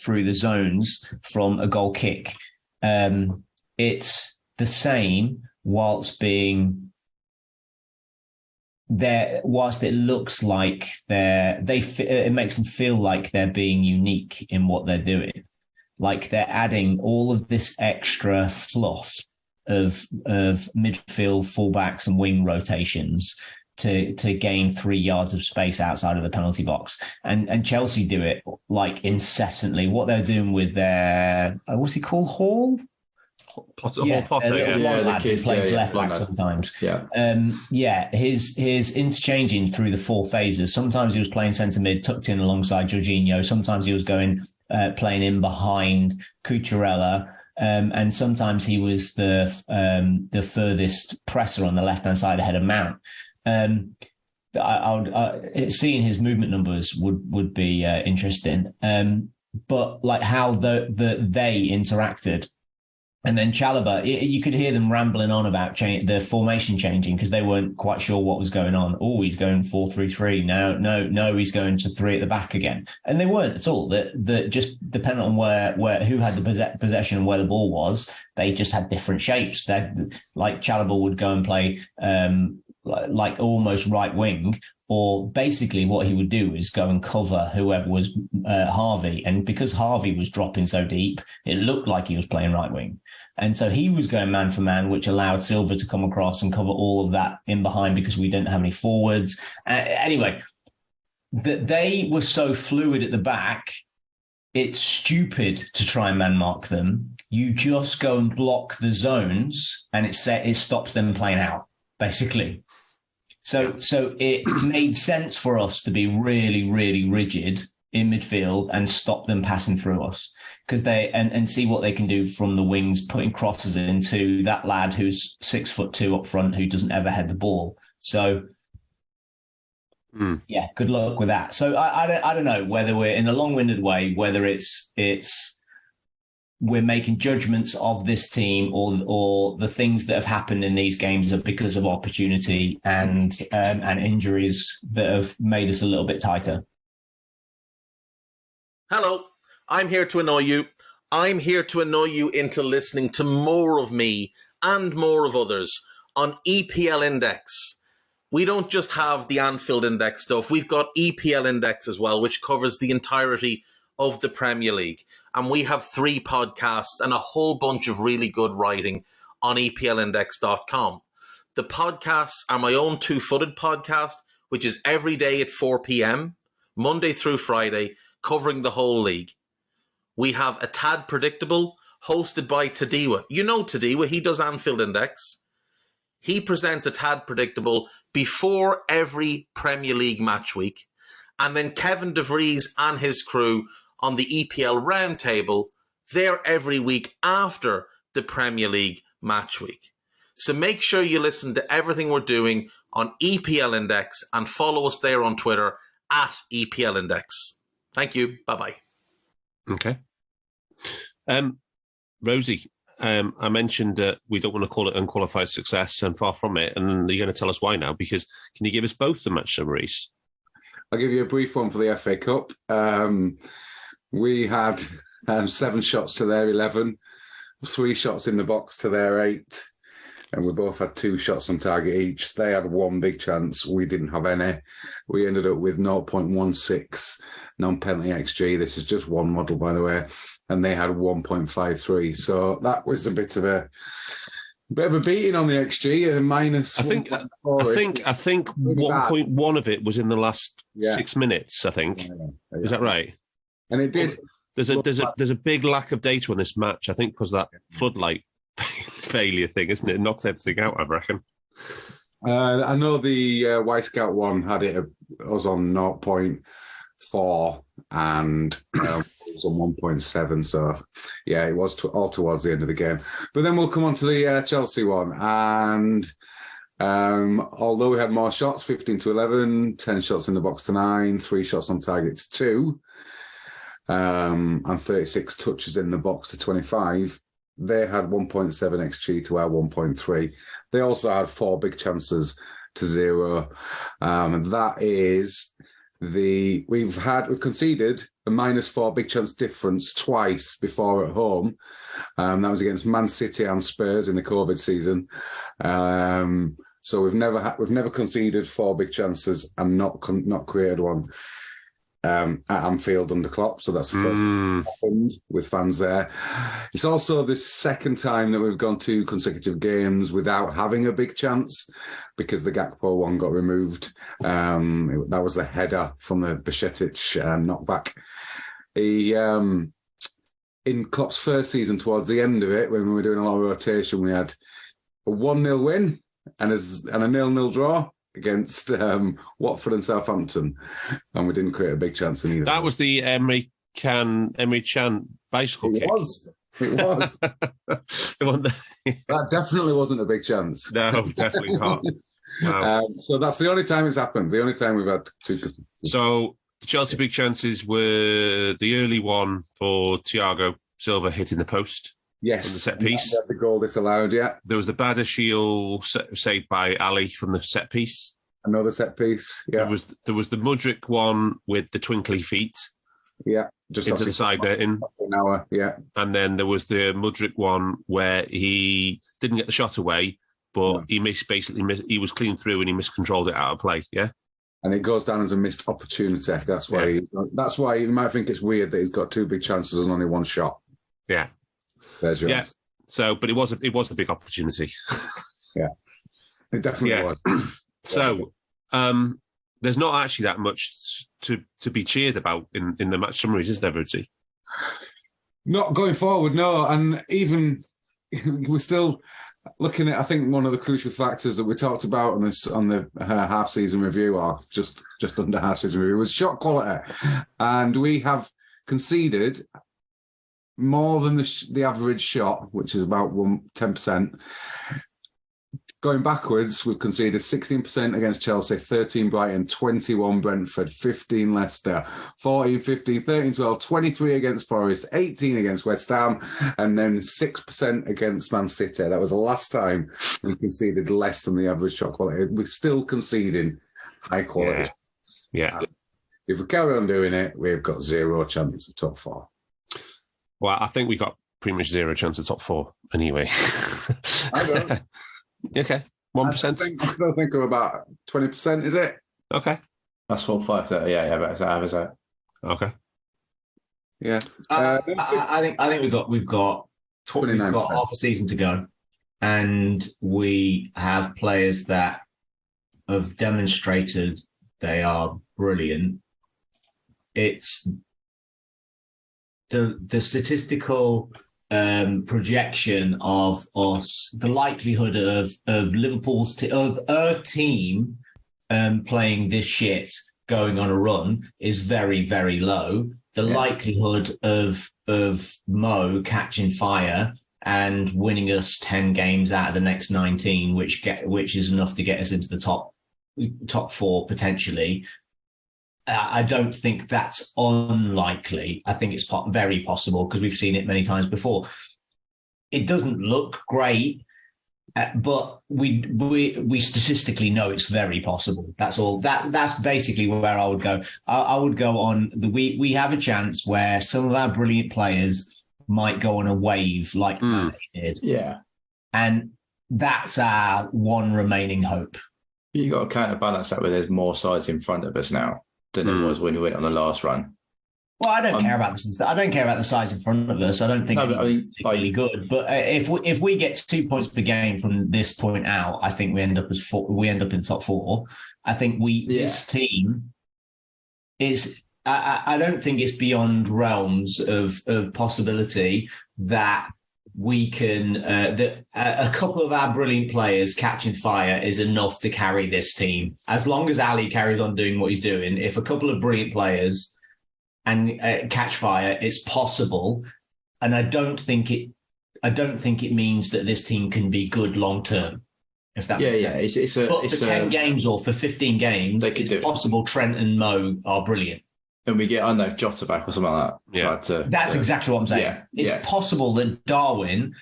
through the zones from a goal kick. It's the same whilst being there. Whilst it looks like it makes them feel like they're being unique in what they're doing. Like they're adding all of this extra fluff of midfield fullbacks and wing rotations to gain 3 yards of space outside of the penalty box. And Chelsea do it like incessantly. What they're doing with their what's he called? Hall? Potter, the kid plays left back sometimes. His interchanging through the 4 phases. Sometimes he was playing centre mid, tucked in alongside Jorginho. Sometimes he was playing in behind Cucurella. And sometimes he was the furthest presser on the left-hand side ahead of Mount. Seeing his movement numbers would be interesting. But like how they interacted And then Chalobah, you could hear them rambling on about the formation changing because they weren't quite sure what was going on. Oh, he's going 4-3-3. No, he's going to 3 at the back again. And they weren't at all. That just depending on where who had the possession and where the ball was, they just had different shapes. Like Chalobah would go and play like almost right wing, or basically what he would do is go and cover whoever was Harvey. And because Harvey was dropping so deep, it looked like he was playing right wing. And so he was going man for man, which allowed Silva to come across and cover all of that in behind because we didn't have any forwards. Anyway, they were so fluid at the back. It's stupid to try and man mark them. You just go and block the zones and it stops them playing out, basically. So it made sense for us to be really, really rigid in midfield and stop them passing through us because and see what they can do from the wings, putting crosses into that lad who's 6'2" up front who doesn't ever head the ball. So yeah, good luck with that. So I don't know whether we're in a long-winded way, whether it's we're making judgments of this team or the things that have happened in these games are because of opportunity and injuries that have made us a little bit tighter. Hello, I'm here to annoy you. I'm here to annoy you into listening to more of me and more of others on EPL Index. We don't just have the Anfield Index stuff. We've got EPL Index as well, which covers the entirety of the Premier League. And we have 3 podcasts and a whole bunch of really good writing on EPLindex.com. The podcasts are my own Two-Footed podcast, which is every day at 4 p.m., Monday through Friday, covering the whole league. We have A Tad Predictable, hosted by Tadiwa. You know Tadiwa, he does Anfield Index. He presents A Tad Predictable before every Premier League match week. And then Kevin DeVries and his crew on the EPL Roundtable, they're every week after the Premier League match week. So make sure you listen to everything we're doing on EPL Index and follow us there on Twitter at EPL Index. Thank you. Bye-bye. Okay. Rosie, I mentioned that we don't want to call it unqualified success, and far from it. And you're going to tell us why now, because can you give us both the match summaries? I'll give you a brief one for the FA Cup. We had 7 shots to their 11, 3 shots in the box to their 8, and we both had 2 shots on target each. They had 1 big chance. We didn't have any. We ended up with 0.16 non-penalty XG. This is just one model, by the way, and they had 1.53. So that was a bit of a beating on the XG. Minus. I think 1.1 of it was in the last 6 minutes. I think is that right? And it did. There's a big lack of data on this match. I think because that floodlight failure thing, isn't it? It knocks everything out, I reckon. I know the Y Scout one had it was on 0.4 and it was on 1.7. So yeah, it was all towards the end of the game. But then we'll come on to the Chelsea one, and although we had more shots, 15 to 11, 10 shots in the box to 9, 3 shots on target to 2. And 36 touches in the box to 25. They had 1.7 XG to our 1.3. They also had 4 big chances to 0. That is we've conceded a -4 big chance difference twice before at home. That was against Man City and Spurs in the COVID season. So we've never conceded 4 big chances and not created one at Anfield under Klopp. So that's the first time that happened with fans there. It's also the second time that we've gone 2 consecutive games without having a big chance, because the Gakpo one got removed. That was the header from the Bajcetic knockback. In Klopp's first season, towards the end of it, when we were doing a lot of rotation, we had a 1-0 win and a 0-0 draw against Watford and Southampton, and we didn't create a big chance in either. That was the Emery Can bicycle kick. It was. That definitely wasn't a big chance. No, definitely not. Wow. So that's the only time it's happened. The only time we've had 2. So the Chelsea big chances were the early one for Thiago Silva hitting the post. Yes, from the set piece. The goal disallowed, yeah. There was the Badashil saved by Ali from the set piece. Another set piece, yeah. There was the Mudryk one with the twinkly feet. Yeah, just into the side netting. An hour, yeah. And then there was the Mudryk one where he didn't get the shot away, but he he was clean through and he miscontrolled it out of play, yeah? And it goes down as a missed opportunity. That's why you might think it's weird that he's got 2 big chances and only 1 shot. Yeah. There's your answer. So, but it was a big opportunity. Yeah. It definitely was. So, there's not actually that much to be cheered about in the match summaries, is there, Rhodesy? Not going forward, no. And even we're still looking at, I think, one of the crucial factors that we talked about on the half-season review, or just under half-season review, was shot quality. And we have conceded more than the average shot, which is about 10%. Going backwards, we've conceded 16% against Chelsea, 13 Brighton, 21 Brentford, 15 Leicester, 14, 15, 13, 12, 23 against Forest, 18 against West Ham, and then 6% against Man City. That was the last time we conceded less than the average shot quality. We're still conceding high quality. Yeah. If we carry on doing it, we've got 0 chance of top 4. Well, I think we got pretty much 0 chance of top 4 anyway. I don't. Okay, 1%. I still think of about 20%. Is it? Okay, that's 4-5. Yeah, but I was that. Okay. Yeah. I think we've got 29%. We've got half a season to go, and we have players that have demonstrated they are brilliant. It's the statistical projection of us, the likelihood of Liverpool's of a team playing this shit going on a run is very, very low. The likelihood of Mo catching fire and winning us 10 games out of the next 19, which is enough to get us into the top 4 potentially. I don't think that's unlikely. I think it's very possible because we've seen it many times before. It doesn't look great, but we statistically know it's very possible. That's all. That's basically where I would go. I would go on we have a chance where some of our brilliant players might go on a wave like Mane did. Yeah, and that's our one remaining hope. You got to counterbalance that with there's more sides in front of us now than it was when we went on the last run. Well, I don't care about this. I don't care about the size in front of us. I don't think it's particularly good. But if we get 2 points per game from this point out, I think we end up in top 4. I think this team is. I don't think it's beyond realms of possibility that we can that a couple of our brilliant players catching fire is enough to carry this team. As long as Ali carries on doing what he's doing, if a couple of brilliant players and catch fire, it's possible. And I don't think it means that this team can be good long term. If that makes sense. But for 10 games or for 15 games, it's possible Trent and Mo are brilliant. And we get, Jota back or something like that. Yeah, that's exactly what I'm saying. Yeah, it's possible that Darwin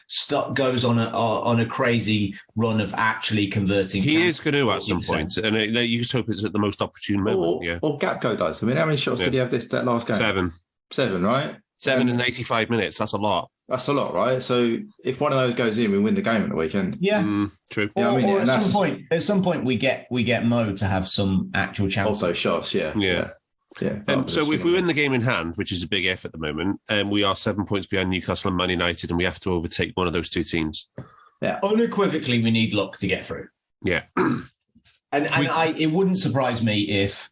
goes on a crazy run of actually converting. He is going to at some point, and you just hope it's at the most opportune moment. Or Gakpo does. I mean, how many shots did he have that last game? 7, right? 7 in 85 minutes. That's a lot. That's a lot, right? So if one of those goes in, we win the game at the weekend. Yeah, true. Or at some point, we get Mo to have some actual chances. Also shots, yeah. And so if we win the game in hand, which is a big if at the moment, we are 7 points behind Newcastle and Man United, and we have to overtake one of those 2 teams. Yeah, unequivocally, we need luck to get through. Yeah, it wouldn't surprise me if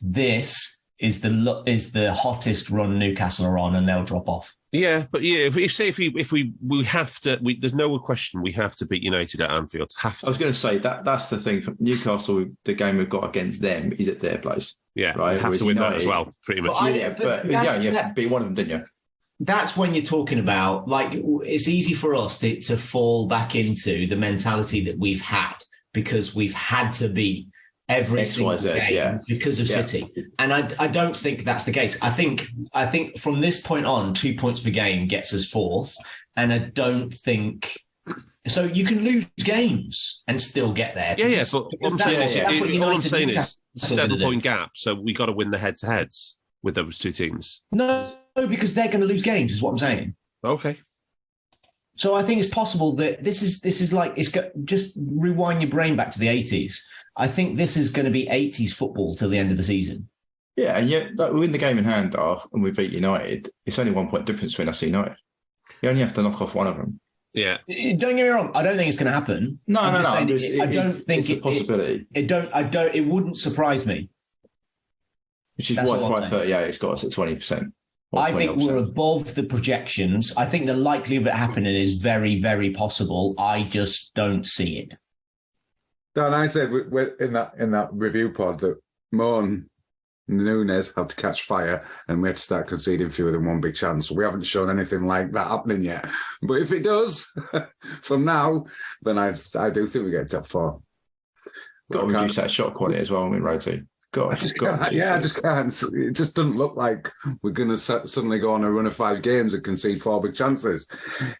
this is the hottest run Newcastle are on, and they'll drop off. Yeah, but if we have to, there's no question we have to beat United at Anfield. Have to. I was going to say that's the thing. Newcastle, the game we've got against them is at their place. Yeah, right. Have to win that as well, pretty much. You have to beat one of them, didn't you? That's when you're talking about, like, it's easy for us to fall back into the mentality that we've had because we've had to beat every X, single Y, Z, game because of City. And I don't think that's the case. I think from this point on, 2 points per game gets us fourth. And I don't think so. You can lose games and still get there. Yeah, but all I'm saying is 7 point gap. So we got to win the head to heads with those two teams. No, because they're going to lose games, is what I'm saying. Okay. So I think it's possible that this is like just rewind your brain back to the 80s. I think this is going to be 80s football till the end of the season. Yeah, and yet like, we win the game in hand, Darth, and we beat United. It's only 1 point difference between us and United. You only have to knock off one of them. Yeah. Don't get me wrong. I don't think it's going to happen. No. I don't think it's a possibility. It wouldn't surprise me. Which is why 538 has got us at 20%. I think we're above the projections. I think the likelihood of it happening is very, very possible. I just don't see it. Dan, I said in that review pod that Mo and Nunes had to catch fire and we had to start conceding fewer than one big chance. We haven't shown anything like that happening yet. But if it does, from now, then I do think we get top four. Got to reduce that shot quality as well with Rhodesy. I just can't. It just doesn't look like we're going to suddenly go on a run of 5 games and concede 4 big chances.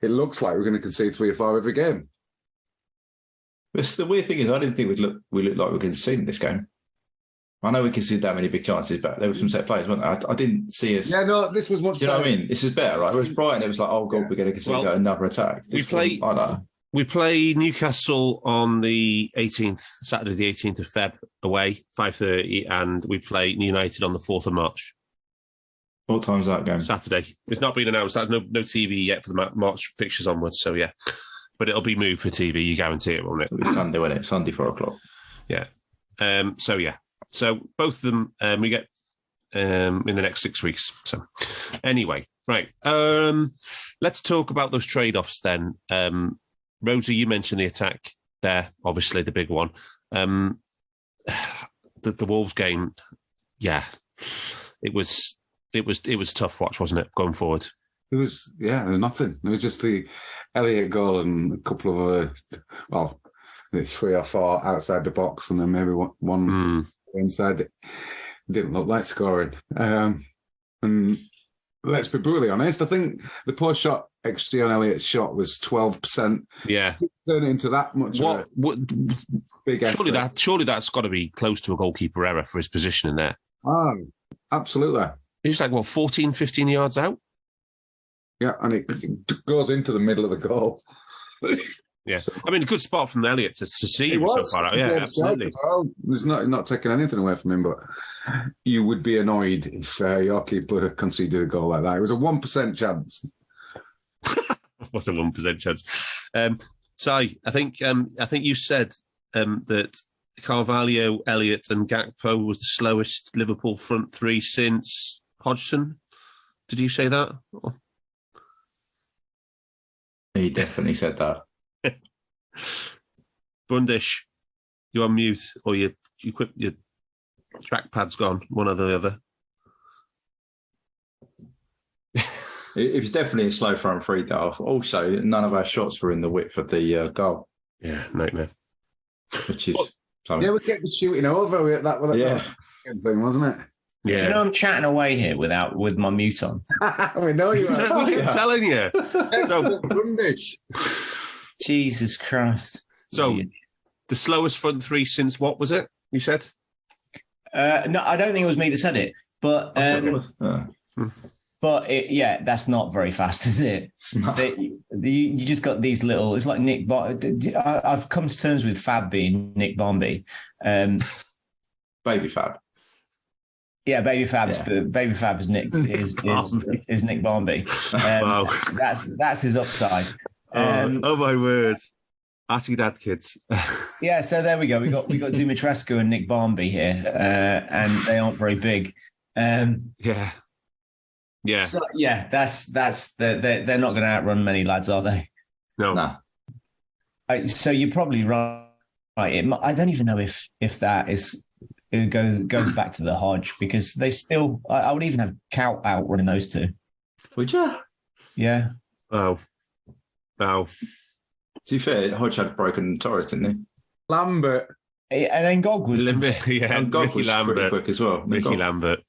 It looks like we're going to concede 3 or 4 every game. The weird thing is, I didn't think we looked like we conceded this game. I know we conceded that many big chances, but there were some set plays, weren't there? I didn't see us. Yeah, no, this was much. You know what I mean? This is better, right? Whereas Brighton, it was like, oh god, we're going to concede another attack. We play Newcastle on the 18th, Saturday the 18th of Feb, away, 5:30, and we play United on the 4th of March. What time's that game? Saturday. It's not been announced. There's no TV yet for the March fixtures onwards, so yeah. But it'll be moved for TV, you guarantee it, won't it? It'll be Sunday, won't it? Sunday, 4 o'clock. Yeah. So both of them we get in the next 6 weeks. So anyway, right. Let's talk about those trade-offs then. Rhodesy, you mentioned the attack there, obviously the big one. The Wolves game, yeah, it was a tough watch, wasn't it, going forward? It was, there was nothing. It was just the Elliott goal and a couple of 3 or 4 outside the box, and then maybe one inside. It didn't look like scoring. And let's be brutally honest, I think the post-shot XG on Elliott's shot was 12%. Yeah. Turn it into that much big effort. Surely that's got to be close to a goalkeeper error for his position in there. Oh, absolutely. He's like, 14, 15 yards out? Yeah, and it goes into the middle of the goal. Yeah, I mean, a good spot from Elliott to see him so far out. Yeah, absolutely. Well, there's not taking anything away from him, but you would be annoyed if your keeper conceded a goal like that. It was a 1% chance. What a 1% chance. Si, I think you said that Carvalho, Elliott, and Gakpo was the slowest Liverpool front three since Hodgson. Did you say that? He definitely said that. Bundish, you're on mute, or your trackpad's gone, one or the other. It was definitely a slow front three, Darth. Also, none of our shots were in the width of the goal. Yeah, nightmare. Which is... we kept shooting over that thing, wasn't it? Yeah. You know, I'm chatting away here with my mute on. We know you are. We keep telling you. So, Bundish. Jesus Christ. So, the slowest front three since what was it, you said? No, I don't think it was me that said it. But that's not very fast, is it? No. You just got these little... It's like Nick... I've come to terms with Fab being Nick Barmby. Baby Fab. Yeah, Baby Fab is Nick Nick Barmby. Wow. That's his upside. Oh my word! Ask your dad, kids. Yeah, so there we go. We got Dumitrescu and Nick Barmby here, and they aren't very big. Yeah. So, they're not going to outrun many lads, are they? No. So you're probably right. I don't even know if that is. It goes back to the Hodge, because they still... I would even have Cout out running those two. Would you? Yeah. Oh. To be fair, Hodge had broken Torres, didn't he? Lambert. And Ngog was and Gog Ricky was Lambert. pretty quick as well. Ricky Lambert.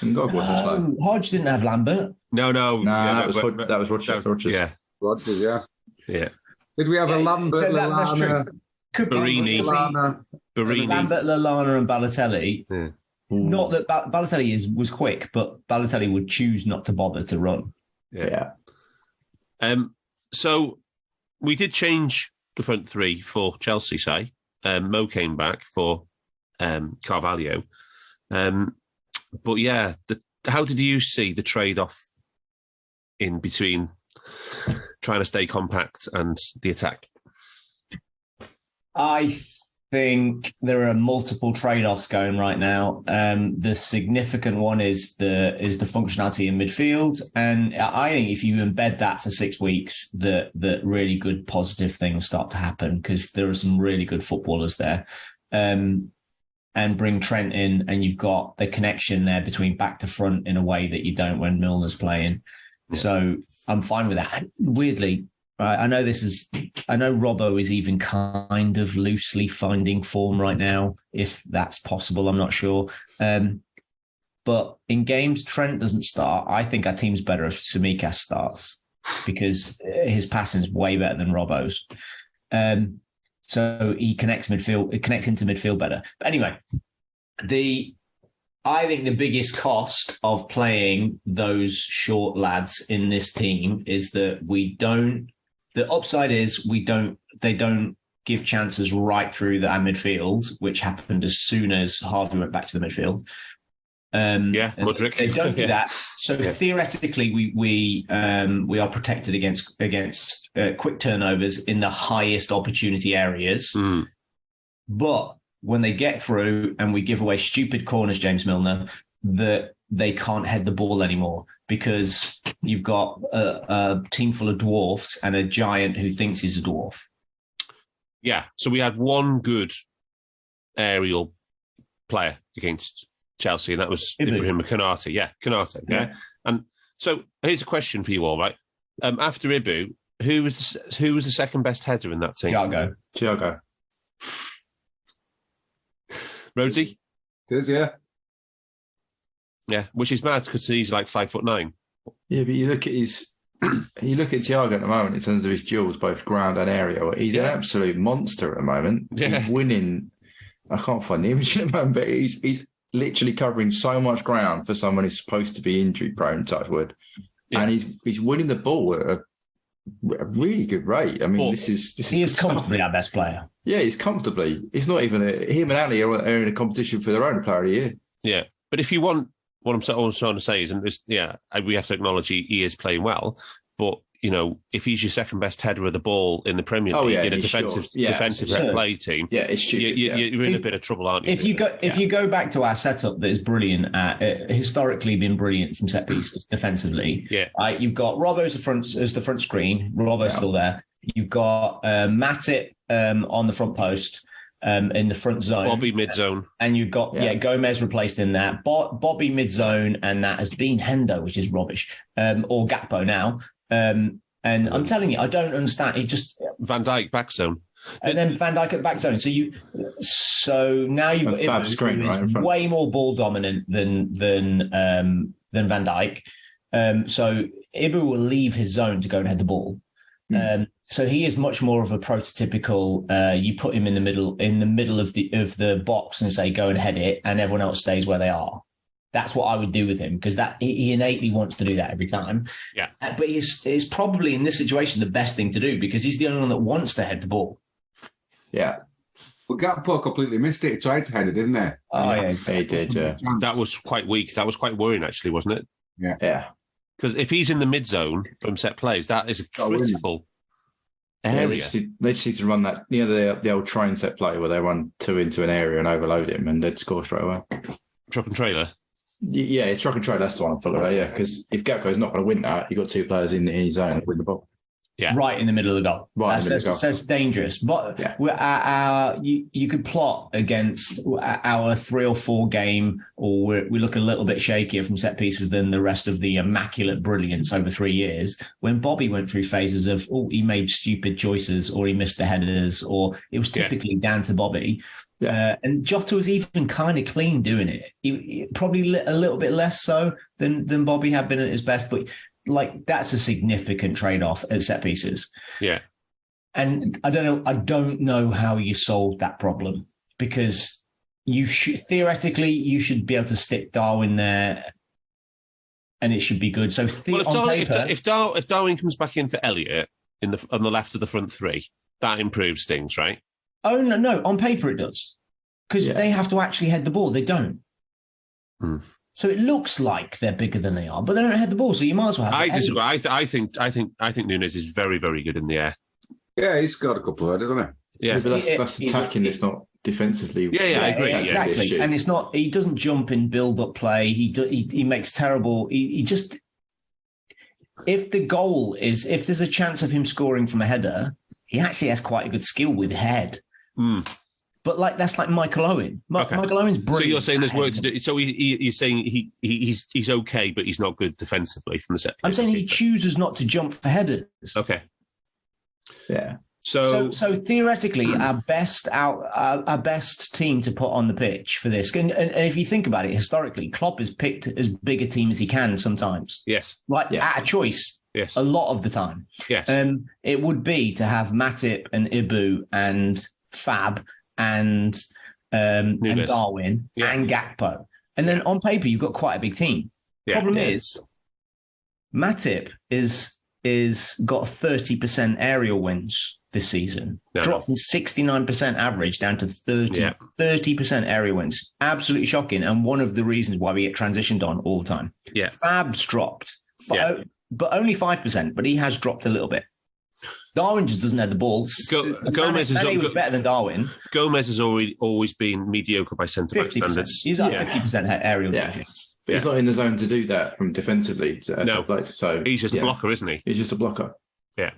Gog wasn't slow. Hodge didn't have Lambert. No. That was Rogers. Yeah. Rogers, yeah. Yeah. Did we have a Lambert, that's Lallana? true. Could Barini. Lallana. Lambert, Lallana, and Balotelli. Yeah. Not that Balotelli was quick, but Balotelli would choose not to bother to run. Yeah. So we did change the front three for Chelsea, say. Mo came back for Carvalho. But yeah, how did you see the trade-off in between trying to stay compact and the attack? I think there are multiple trade-offs going right now. The significant one is the functionality in midfield, and I think if you embed that for 6 weeks, that really good positive things start to happen, because there are some really good footballers there. And bring Trent in, and you've got the connection there between back to front in a way that you don't when Milner's playing. Yeah. So I'm fine with that. Weirdly, I know Robbo is even kind of loosely finding form right now, if that's possible. I'm not sure. But in games Trent doesn't start, I think our team's better if Tsimikas starts, because his passing is way better than Robbo's. So he connects into midfield better. But anyway, I think the biggest cost of playing those short lads in this team is that the upside is they don't give chances right through the midfield, which happened as soon as Harvey went back to the midfield. Mudryk. They don't do that. So theoretically, we are protected against quick turnovers in the highest opportunity areas. But when they get through and we give away stupid corners, James Milner, that they can't head the ball anymore, because you've got a team full of dwarfs and a giant who thinks he's a dwarf. Yeah. So we had one good aerial player against Chelsea, and that was Ibrahim Konate. Yeah, Konate. Yeah. And so here's a question for you all, right? After Ibu, who was the second best header in that team? Thiago. Rhodesy? It is, yeah. Yeah, which is mad because he's like 5'9". Yeah, but you look at Thiago at the moment in terms of his duels, both ground and aerial. He's an absolute monster at the moment. Yeah. He's winning. I can't find the image at the moment, but he's literally covering so much ground for someone who's supposed to be injury prone, touch wood. Yeah. And he's winning the ball at a really good rate. I mean, this is he is comfortably our best player. Yeah, he's comfortably. It's not even him and Ali are in a competition for their own player of the year. Yeah, but if you want, what I'm trying to say is, we have to acknowledge he is playing well, but if he's your second best header of the ball in the Premier League in a defensive play team, it's stupid. You're in a bit of trouble, aren't you? If you go back to our setup that is brilliant, historically been brilliant from set pieces defensively. Yeah, you've got Robbo as the front screen. Robbo's still there. You've got Matip on the front post. In the front zone, Bobby mid zone, and you've got Gomez replaced in that. Bobby mid zone, and that has been Hendo, which is rubbish, or Gakpo now. And I'm telling you, I don't understand. He just Van Dijk back zone, and then Van Dijk at the back zone. So now you've got Fab screen right in front. Way more ball dominant than Van Dijk. So Ibu will leave his zone to go and head the ball. So he is much more of a prototypical. You put him in the middle of the box and say go and head it, and everyone else stays where they are. That's what I would do with him, because he innately wants to do that every time. Yeah, but it's probably in this situation the best thing to do, because he's the only one that wants to head the ball. Yeah. Well, Gakpo completely missed it. He tried to head it, didn't they? Oh yeah, he did. Yeah, that was quite weak. That was quite worrying, actually, wasn't it? Yeah. Because if he's in the mid zone from set plays, that is a critical area. They just need to run that, the old train set play where they run two into an area and overload him, and they'd score straight away. Truck and trailer. Yeah, it's truck and trailer. That's the one I'm talking about. Yeah, because if Gakpo's not going to win that, you've got two players in his zone to win the ball. right in the middle of the goal. That's dangerous. But you could plot against our 3 or 4 game, or we look a little bit shakier from set pieces than the rest of the immaculate brilliance over 3 years. When Bobby went through phases of, he made stupid choices, or he missed the headers, or it was typically down to Bobby. And Jota was even kind of clean doing it. He probably a little bit less so than Bobby had been at his best, but that's a significant trade-off at set pieces. Yeah. And I don't know how you solve that problem, because theoretically you should be able to stick Darwin there and it should be good. So if Darwin comes back in for Elliott on the left of the front three, that improves things, right? Oh, no, on paper it does. Because they have to actually head the ball. They don't. So it looks like they're bigger than they are, but they don't head the ball, so you might as well have I disagree. I think Nunes is very, very good in the air. Yeah, he's got a couple of headers, hasn't he? Yeah, but that's attacking. It's not defensively. Yeah, I agree. Exactly. And it's not. He doesn't jump in build-up play. He makes terrible. He just. If the goal is, if there's a chance of him scoring from a header, he actually has quite a good skill with head. But that's like Michael Owen. Michael Owen's brilliant. So you're saying there's work to do. So you're saying he's okay, but he's not good defensively from the set. I'm saying he chooses not to jump for headers. Okay. Yeah. So theoretically, our best team to put on the pitch for this, and if you think about it historically, Klopp has picked as big a team as he can sometimes. Yes. At a choice. Yes. A lot of the time. Yes. It would be to have Matip and Ibu and Fab and Darwin and Gakpo. And then on paper, you've got quite a big team. Problem is, Matip is got 30% aerial wins this season. Dropped from 69% average down to 30% aerial wins. Absolutely shocking. And one of the reasons why we get transitioned on all the time. Yeah. Fab's dropped, but only 5%, but he has dropped a little bit. Darwin just doesn't have the ball. Gomez was better than Darwin. Gomez has always been mediocre by centre-back standards. He's got 50% aerial. But he's not in the zone to do that from defensively. So he's just a blocker, isn't he? He's just a blocker. Yeah.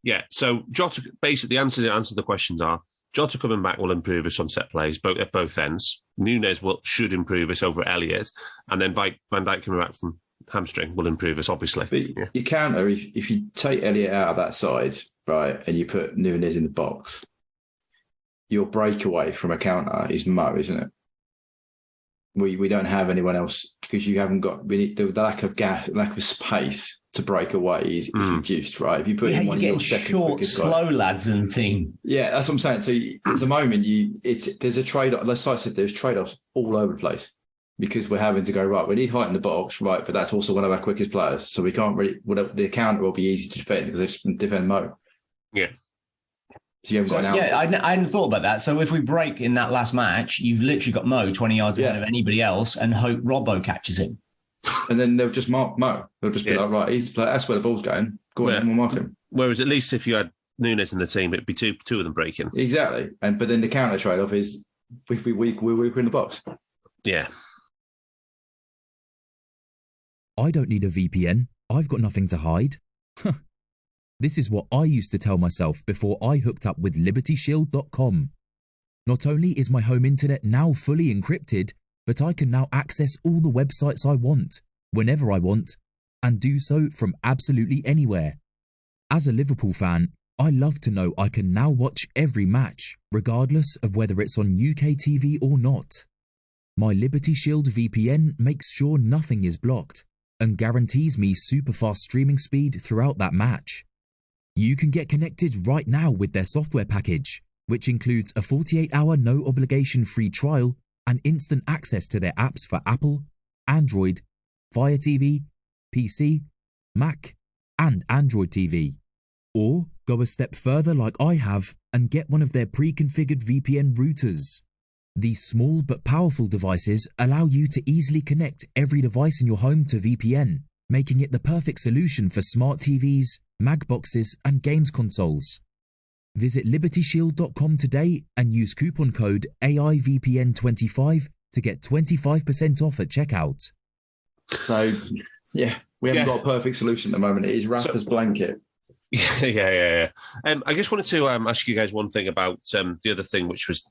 Yeah. So Jota, basically, the answer to the questions are: Jota coming back will improve us on set plays, at both ends. Nunes should improve us over Elliott, and then Van Dijk coming back from hamstring will improve us, obviously. But you counter if you take Elliott out of that side, right, and you put Nunes in the box, your breakaway from a counter is Mo, isn't it? We don't have anyone else because you haven't got the lack of space to break away is reduced, right? If you put in one of your second slow lads in the team. Yeah, that's what I'm saying. So at the moment, there's a trade-off. Like I said, there's trade-offs all over the place because we're having to go, right, we need height in the box, right, but that's also one of our quickest players. So we can't really, the counter will be easy to defend because they just defend Mo. Yeah. So you haven't got an outlet. Yeah, I hadn't thought about that. So if we break in that last match, you've literally got Mo 20 yards ahead of anybody else and hope Robbo catches him. And then they'll just mark Mo. They'll just be like, right, he's the player. That's where the ball's going. Go on, we'll mark him. Whereas at least if you had Nunes in the team, it'd be two of them breaking. Exactly. But then the counter trade-off is we're weaker in the box. Yeah. I don't need a VPN. I've got nothing to hide. This is what I used to tell myself before I hooked up with LibertyShield.com. Not only is my home internet now fully encrypted, but I can now access all the websites I want, whenever I want, and do so from absolutely anywhere. As a Liverpool fan, I love to know I can now watch every match, regardless of whether it's on UK TV or not. My Liberty Shield VPN makes sure nothing is blocked, and guarantees me super fast streaming speed throughout that match. You can get connected right now with their software package, which includes a 48-hour no-obligation free trial and instant access to their apps for Apple, Android, Fire TV, PC, Mac, and Android TV. Or go a step further like I have and get one of their pre-configured VPN routers. These small but powerful devices allow you to easily connect every device in your home to VPN, making it the perfect solution for smart TVs, mag boxes, and games consoles. Visit LibertyShield.com today and use coupon code AIVPN25 to get 25% off at checkout. So, we haven't got a perfect solution at the moment. It is rough as blanket. Yeah. I just wanted to ask you guys one thing about the other thing, which was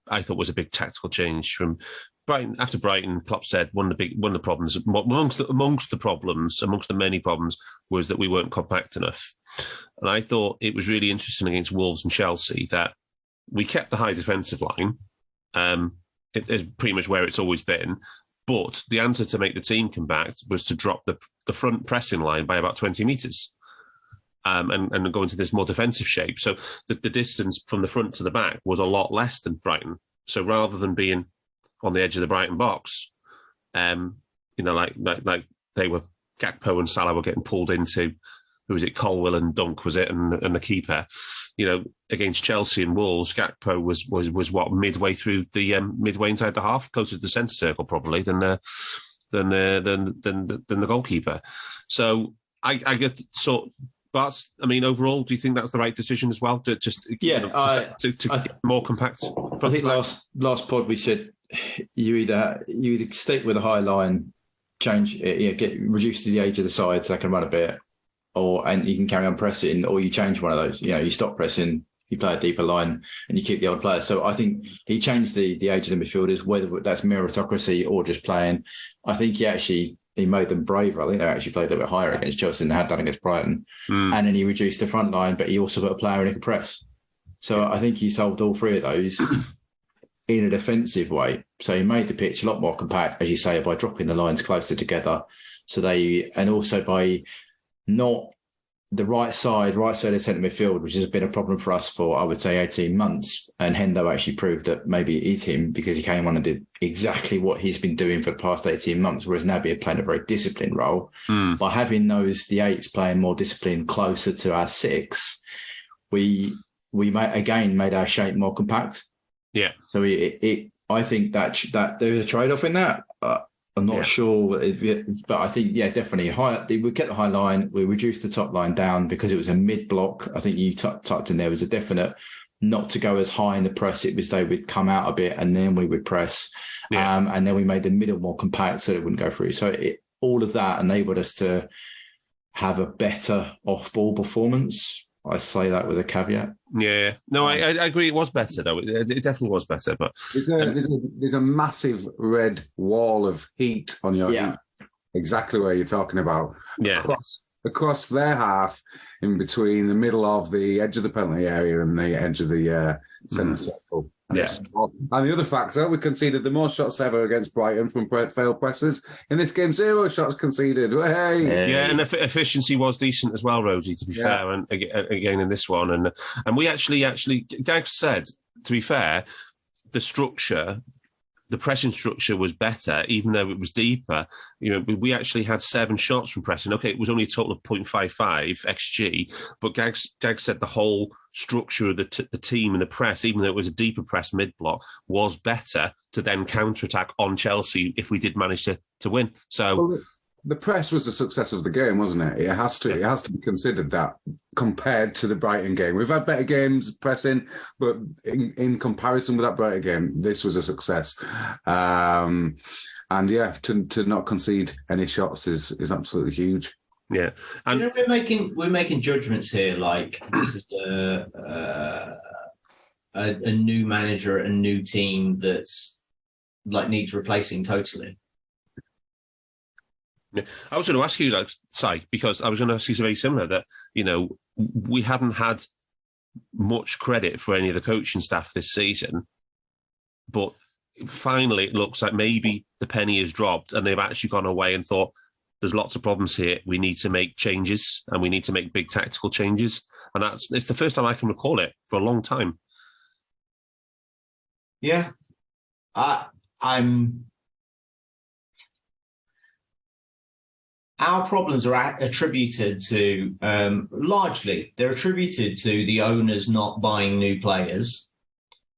I thought was a big tactical change from Brighton. After Brighton, Klopp said one of the problems amongst the many problems was that we weren't compact enough. And I thought it was really interesting against Wolves and Chelsea that we kept the high defensive line. It is pretty much where it's always been. But the answer to make the team compact was to drop the front pressing line by about 20 metres. And go into this more defensive shape. So the distance from the front to the back was a lot less than Brighton. So rather than being on the edge of the Brighton box, like they were, Gakpo and Salah were getting pulled into, who was it, Colwill and Dunk, was it, and the keeper. Against Chelsea and Wolves, Gakpo was what, midway through the midway inside the half, closer to the centre circle probably than the goalkeeper. So I get Barts, overall, do you think that's the right decision as well? To more compact? I think last pod we said you either stick with a high line, reduce the age of the side so they can run a bit, and you can carry on pressing, or you change one of those. You stop pressing, you play a deeper line, and you keep the old player. So I think he changed the age of the midfielders, whether that's meritocracy or just playing. I think he made them braver. I think they actually played a little bit higher against Chelsea than they had done against Brighton. And then he reduced the front line, but he also put a player in who could press. So I think he solved all three of those in a defensive way. So he made the pitch a lot more compact, as you say, by dropping the lines closer together. And also by not the right side of centre midfield, which has been a problem for us for, I would say, 18 months. And Hendo actually proved that maybe it is him, because he came on and did exactly what he's been doing for the past 18 months, whereas Naby had played a very disciplined role. By having the eights playing more disciplined closer to our six, we made our shape more compact. Yeah. So I think that there's a trade-off in that. I'm not sure, but I think, definitely. We kept the high line. We reduced the top line down because it was a mid-block. I think you tucked in there was a definite not to go as high in the press. It was they would come out a bit and then we would press. And then we made the middle more compact so it wouldn't go through. So all of that enabled us to have a better off-ball performance. I say that with a caveat. Yeah, no, I agree. It was better though. It definitely was better. But there's a massive red wall of heat on your heat. Exactly where you're talking about. Yeah, across their half, in between the middle of the edge of the penalty area and the edge of the centre circle. Yes. And the other factor, we conceded the most shots ever against Brighton from failed presses. In this game, 0 shots conceded. Hey. Yeah, and the efficiency was decent as well, Rhodesy, to be fair, and again in this one. And we actually, Gag said, to be fair, the pressing structure was better, even though it was deeper. We actually had 7 shots from pressing. Okay, it was only a total of 0.55 XG, but Gag said the whole structure of the team and the press, even though it was a deeper press mid-block, was better to then counter-attack on Chelsea if we did manage to win. So the press was the success of the game, wasn't it? It has to be considered that compared to the Brighton game. We've had better games pressing, but in comparison with that Brighton game, this was a success. To not concede any shots is absolutely huge. Yeah, and we're making judgments here. Like this is a new manager, a new team that's needs replacing totally. I was going to ask you, Si, because I was going to ask you very similar, that, we haven't had much credit for any of the coaching staff this season, but finally it looks like maybe the penny has dropped and they've actually gone away and thought, there's lots of problems here. We need to make changes and we need to make big tactical changes. And it's the first time I can recall it for a long time. Yeah. Our problems are attributed to, largely, they're attributed to the owners not buying new players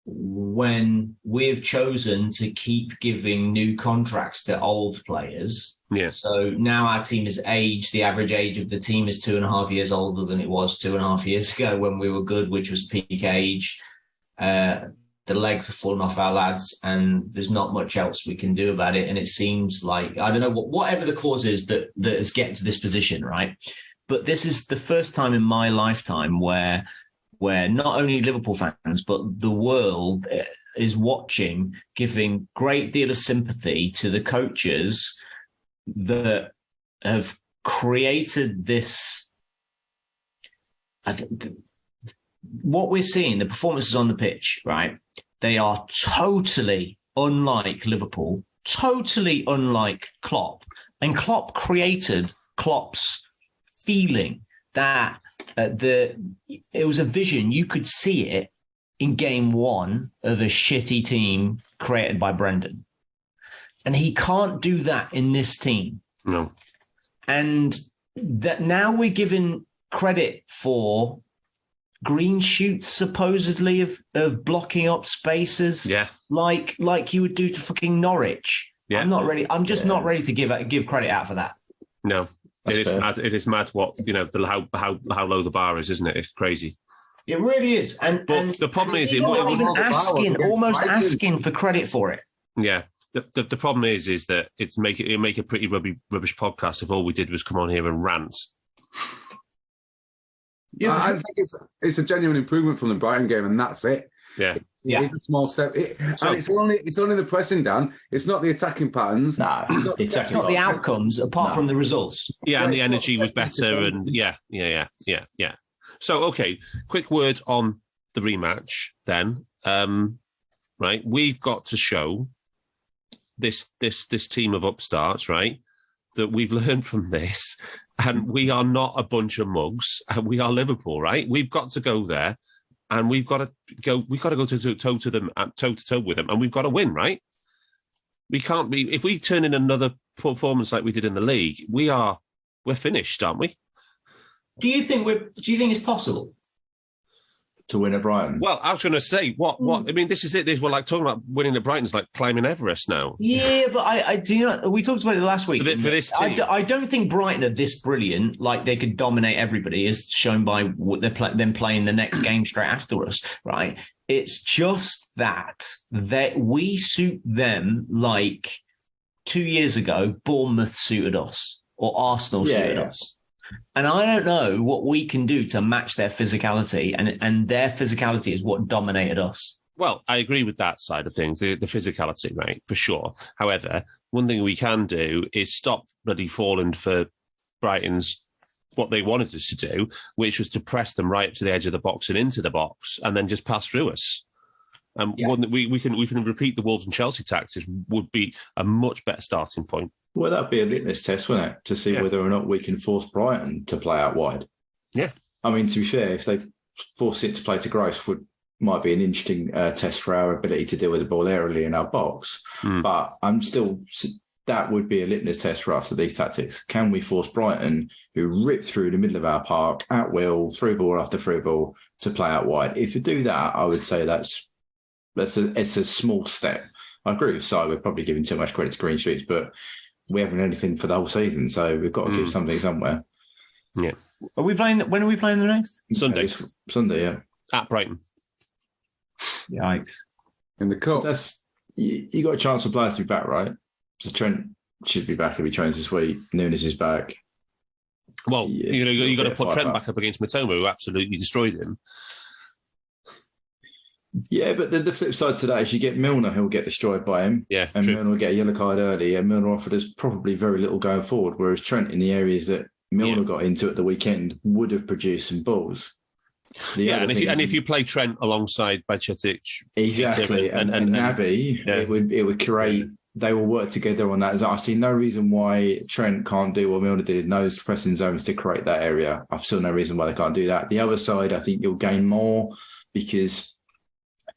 when we've chosen to keep giving new contracts to old players. Yeah. So now our team is aged. The average age of the team is 2.5 years older than it was 2.5 years ago when we were good, which was peak age. The legs are falling off our lads, and there's not much else we can do about it. And it seems like, I don't know, whatever the cause is that has gotten to this position, right? but this is the first time in my lifetime where not only Liverpool fans, but the world is watching, giving great deal of sympathy to the coaches that have created this. What we're seeing, the performances on the pitch, right? They are totally unlike Liverpool, totally unlike Klopp. And Klopp created Klopp's feeling that it was a vision. You could see it in game one of a shitty team created by Brendan. And he can't do that in this team. No. And that now we're giving credit for green shoots supposedly of blocking up spaces. Yeah. Like you would do to fucking Norwich. Yeah. I'm not ready. I'm just not ready to give credit out for that. No. It is mad. It is mad what, how low the bar is, isn't it? It's crazy. It really is. And the problem is almost asking for credit for it. Yeah. The problem is that it'd make a pretty rubbish podcast if all we did was come on here and rant. Yeah, I think it's a genuine improvement from the Brighton game, and that's it. Yeah. It's a small step. And it's only the pressing, Dan. It's not the attacking patterns. No, it's not the outcomes apart from the results. Yeah, and the energy was better, and yeah. So, okay, quick word on the rematch then. Right, we've got to show this team of upstarts, right, that we've learned from this, and we are not a bunch of mugs, and we are Liverpool, right? We've got to go there. And we've got to go toe to them, toe to toe with them, and we've got to win, right? We can't be if we turn in another performance like we did in the league. We're finished, aren't we? Do you think it's possible to win at Brighton? Well, I was going to say what I mean. This is it. We're like talking about winning at Brighton is like climbing Everest now. Yeah, but I do not. We talked about it last week. For this team. I don't think Brighton are this brilliant. Like they could dominate everybody, as shown by them playing the next game straight after us. Right? It's just that we suit them like 2 years ago. Bournemouth suited us, or Arsenal suited us. And I don't know what we can do to match their physicality, and their physicality is what dominated us. Well, I agree with that side of things, the physicality, right, for sure. However, one thing we can do is stop bloody falling for Brighton's what they wanted us to do, which was to press them right up to the edge of the box and into the box, and then just pass through us. And we can repeat the Wolves and Chelsea tactics would be a much better starting point. Well, that'd be a litmus test, wouldn't it, to see whether or not we can force Brighton to play out wide. Yeah. I mean, to be fair, if they force it to play to Gross, might be an interesting test for our ability to deal with the ball aerially in our box. But that would be a litmus test for us of these tactics. Can we force Brighton, who rip through the middle of our park, at will, through ball after through ball, to play out wide? If you do that, I would say it's a small step. I agree with Si, we're probably giving too much credit to green shoots, but we haven't had anything for the whole season, so we've got to give something somewhere. Yeah. Are we playing? When are we playing the next? Sunday. Sunday, yeah. At Brighton. Yikes. In the cup. You got a chance for players to be back, right? So Trent should be back if he trains this week. Nunes is back. Well, you got to put Trent back up against Matoma, who absolutely destroyed him. Yeah, but the flip side to that is you get Milner, who'll get destroyed by him. Yeah, and true. Milner will get a yellow card early, and Milner offered us probably very little going forward, whereas Trent, in the areas that Milner got into at the weekend, would have produced some balls. If you play Trent alongside Bajcetic, exactly, and Naby, it would create. They will work together on that. I see no reason why Trent can't do what Milner did in those pressing zones to create that area. I've still no reason why they can't do that. The other side, I think you'll gain more because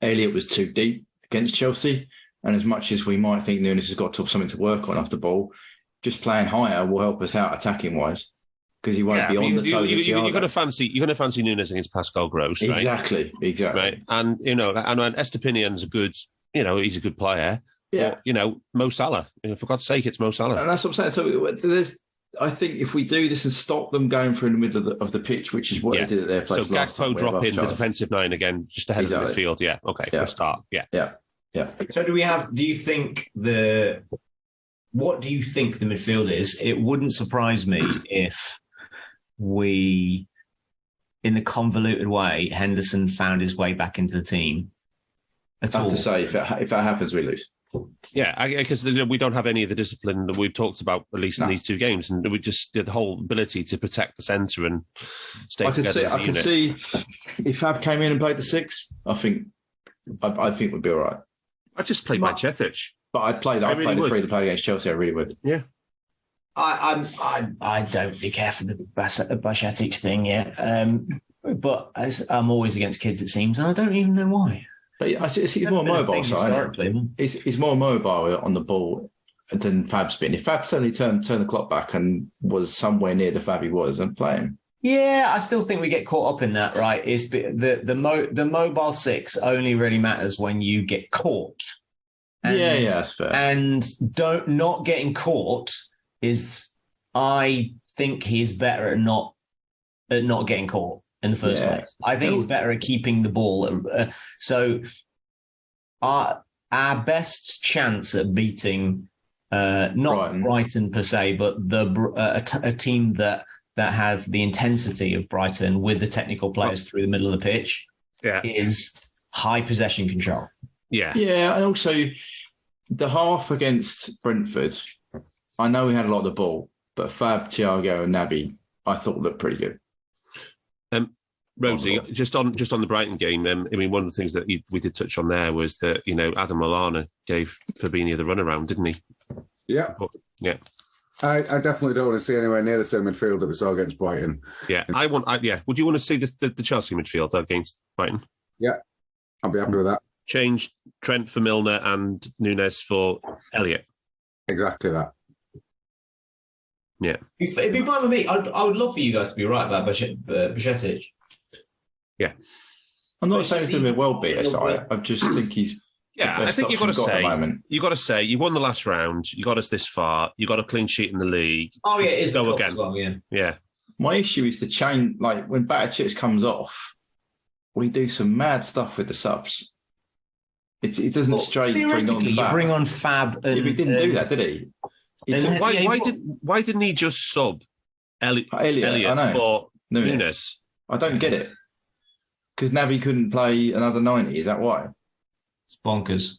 Elliott was too deep against Chelsea. And as much as we might think Nunes has got something to work on off the ball, just playing higher will help us out attacking wise because he won't be on the toes of Thiago. You're going to fancy Nunes against Pascal Gross, right? Exactly. Right. And, and Estepinian's he's a good player. Yeah. But, Mo Salah. For God's sake, it's Mo Salah. And that's what I'm saying. So I think if we do this and stop them going through the middle of the pitch, which is what they did at their place. So Gakpo drop in the defensive line again, just ahead of the midfield. Yeah. Okay. For a start. Yeah. So do you think what do you think the midfield is? It wouldn't surprise me if in the convoluted way, Henderson found his way back into the team at I all. have to say, if that happens, we lose. Yeah, because we don't have any of the discipline that we've talked about, at least in these two games, and we just did the whole ability to protect the centre and stay together. I could see if Fab came in and played the 6, I think we'd be all right. I just played Manchetic. But I'd play the 3 that played against Chelsea. I really would. Yeah. I don't really care for the Bashatics thing yet. But I'm always against kids, it seems, and I don't even know why. But he's more mobile, he's more mobile on the ball than Fab's been. If Fab suddenly turned the clock back and was somewhere near the Fab he was, I'd play him. Yeah, I still think we get caught up in that, right? Is the mobile 6 only really matters when you get caught. And, yeah, that's fair. And not getting caught is, I think he's better at not getting caught in the first place. I think he's better at keeping the ball. So our best chance at beating not Brighton per se, but a team that have the intensity of Brighton with the technical players through the middle of the pitch is high possession control. Yeah, and also the half against Brentford, I know we had a lot of the ball, but Fab, Thiago and Naby, I thought looked pretty good. Rhodesy, just on the Brighton game, I mean, one of the things that we did touch on there was that, Adam Lallana gave Fabinho the runaround, didn't he? Yeah. Yeah. I definitely don't want to see anywhere near the same midfield that we saw against Brighton. Yeah, would you want to see the Chelsea midfield against Brighton? Yeah, I'll be happy with that. Change Trent for Milner and Nunes for Elliott. Exactly that. Yeah. It'd be fine with me. I would love for you guys to be right about Bajcetic. Yeah. I'm not saying he's going to be a world beater, so I just think he's... Yeah, I think you've got to say, you won the last round, you got us this far, you got a clean sheet in the league. Oh, yeah, it's go again. Well, yeah. My issue is the chain, like when Bajcetic comes off, we do some mad stuff with the subs. It doesn't straight bring on Fab. You bring on Fab. And, he didn't do that, did he? Why didn't he just sub Elliott for Nunes? I don't get it. Because Naby couldn't play another 90, is that why? It's bonkers.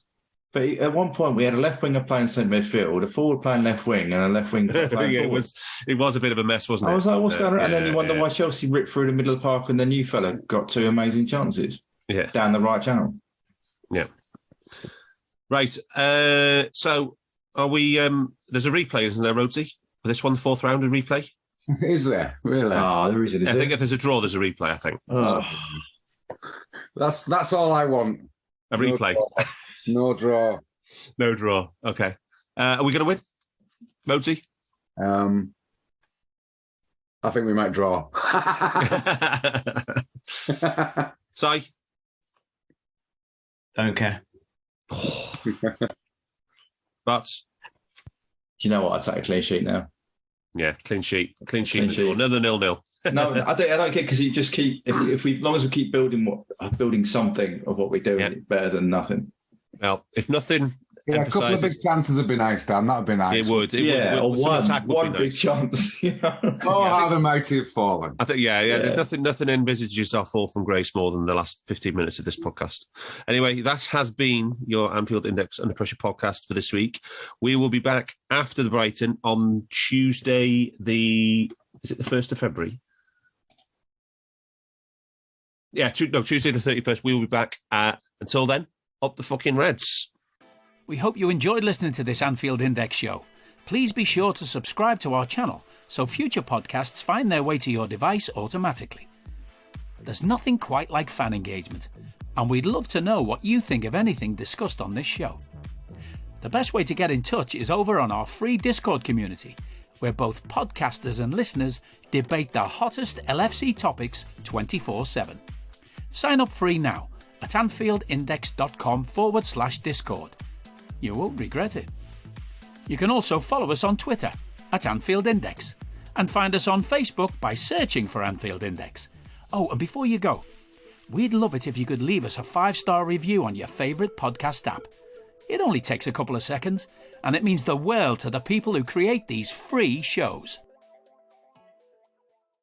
But at one point, we had a left winger playing centre midfield, a forward playing left wing, and a left wing playing forward. It was a bit of a mess, wasn't it? I was like, what's going on? And then you wonder why Chelsea ripped through the middle of the park and the new fella got 2 amazing chances down the right channel. Yeah. Right. So are we... there's a replay, isn't there, Rhodesy? For this one, the 4th round, a replay? Is there? Really? Oh, there isn't. I think if there's a draw, there's a replay, I think. Oh. That's all I want. A replay. No draw. No draw. Okay. Are we going to win, Rhodesy? I think we might draw. Si? Don't care. Barts? Do you know what? I'd take a clean sheet now. Yeah, clean sheet. Another 0-0. No, I don't get because you just keep if we as long as we keep building something of what we do, better than nothing. Well, if nothing, a couple of big chances would be nice, Dan. That'd be nice. It would. Or one big nice chance. How the mighty have fallen. I think, nothing envisages our fall from grace more than the last 15 minutes of this podcast. Anyway, that has been your Anfield Index Under Pressure podcast for this week. We will be back after the Brighton on Tuesday, is it the 1st of February? Yeah, Tuesday the 31st. We will be back. Until then, up the fucking Reds. We hope you enjoyed listening to this Anfield Index show. Please be sure to subscribe to our channel so future podcasts find their way to your device automatically. There's nothing quite like fan engagement, and we'd love to know what you think of anything discussed on this show. The best way to get in touch is over on our free Discord community, where both podcasters and listeners debate the hottest LFC topics 24/7. Sign up free now at AnfieldIndex.com/Discord. You won't regret it. You can also follow us on Twitter at Anfield Index and find us on Facebook by searching for Anfield Index. Oh, and before you go, we'd love it if you could leave us a 5-star review on your favourite podcast app. It only takes a couple of seconds, and it means the world to the people who create these free shows.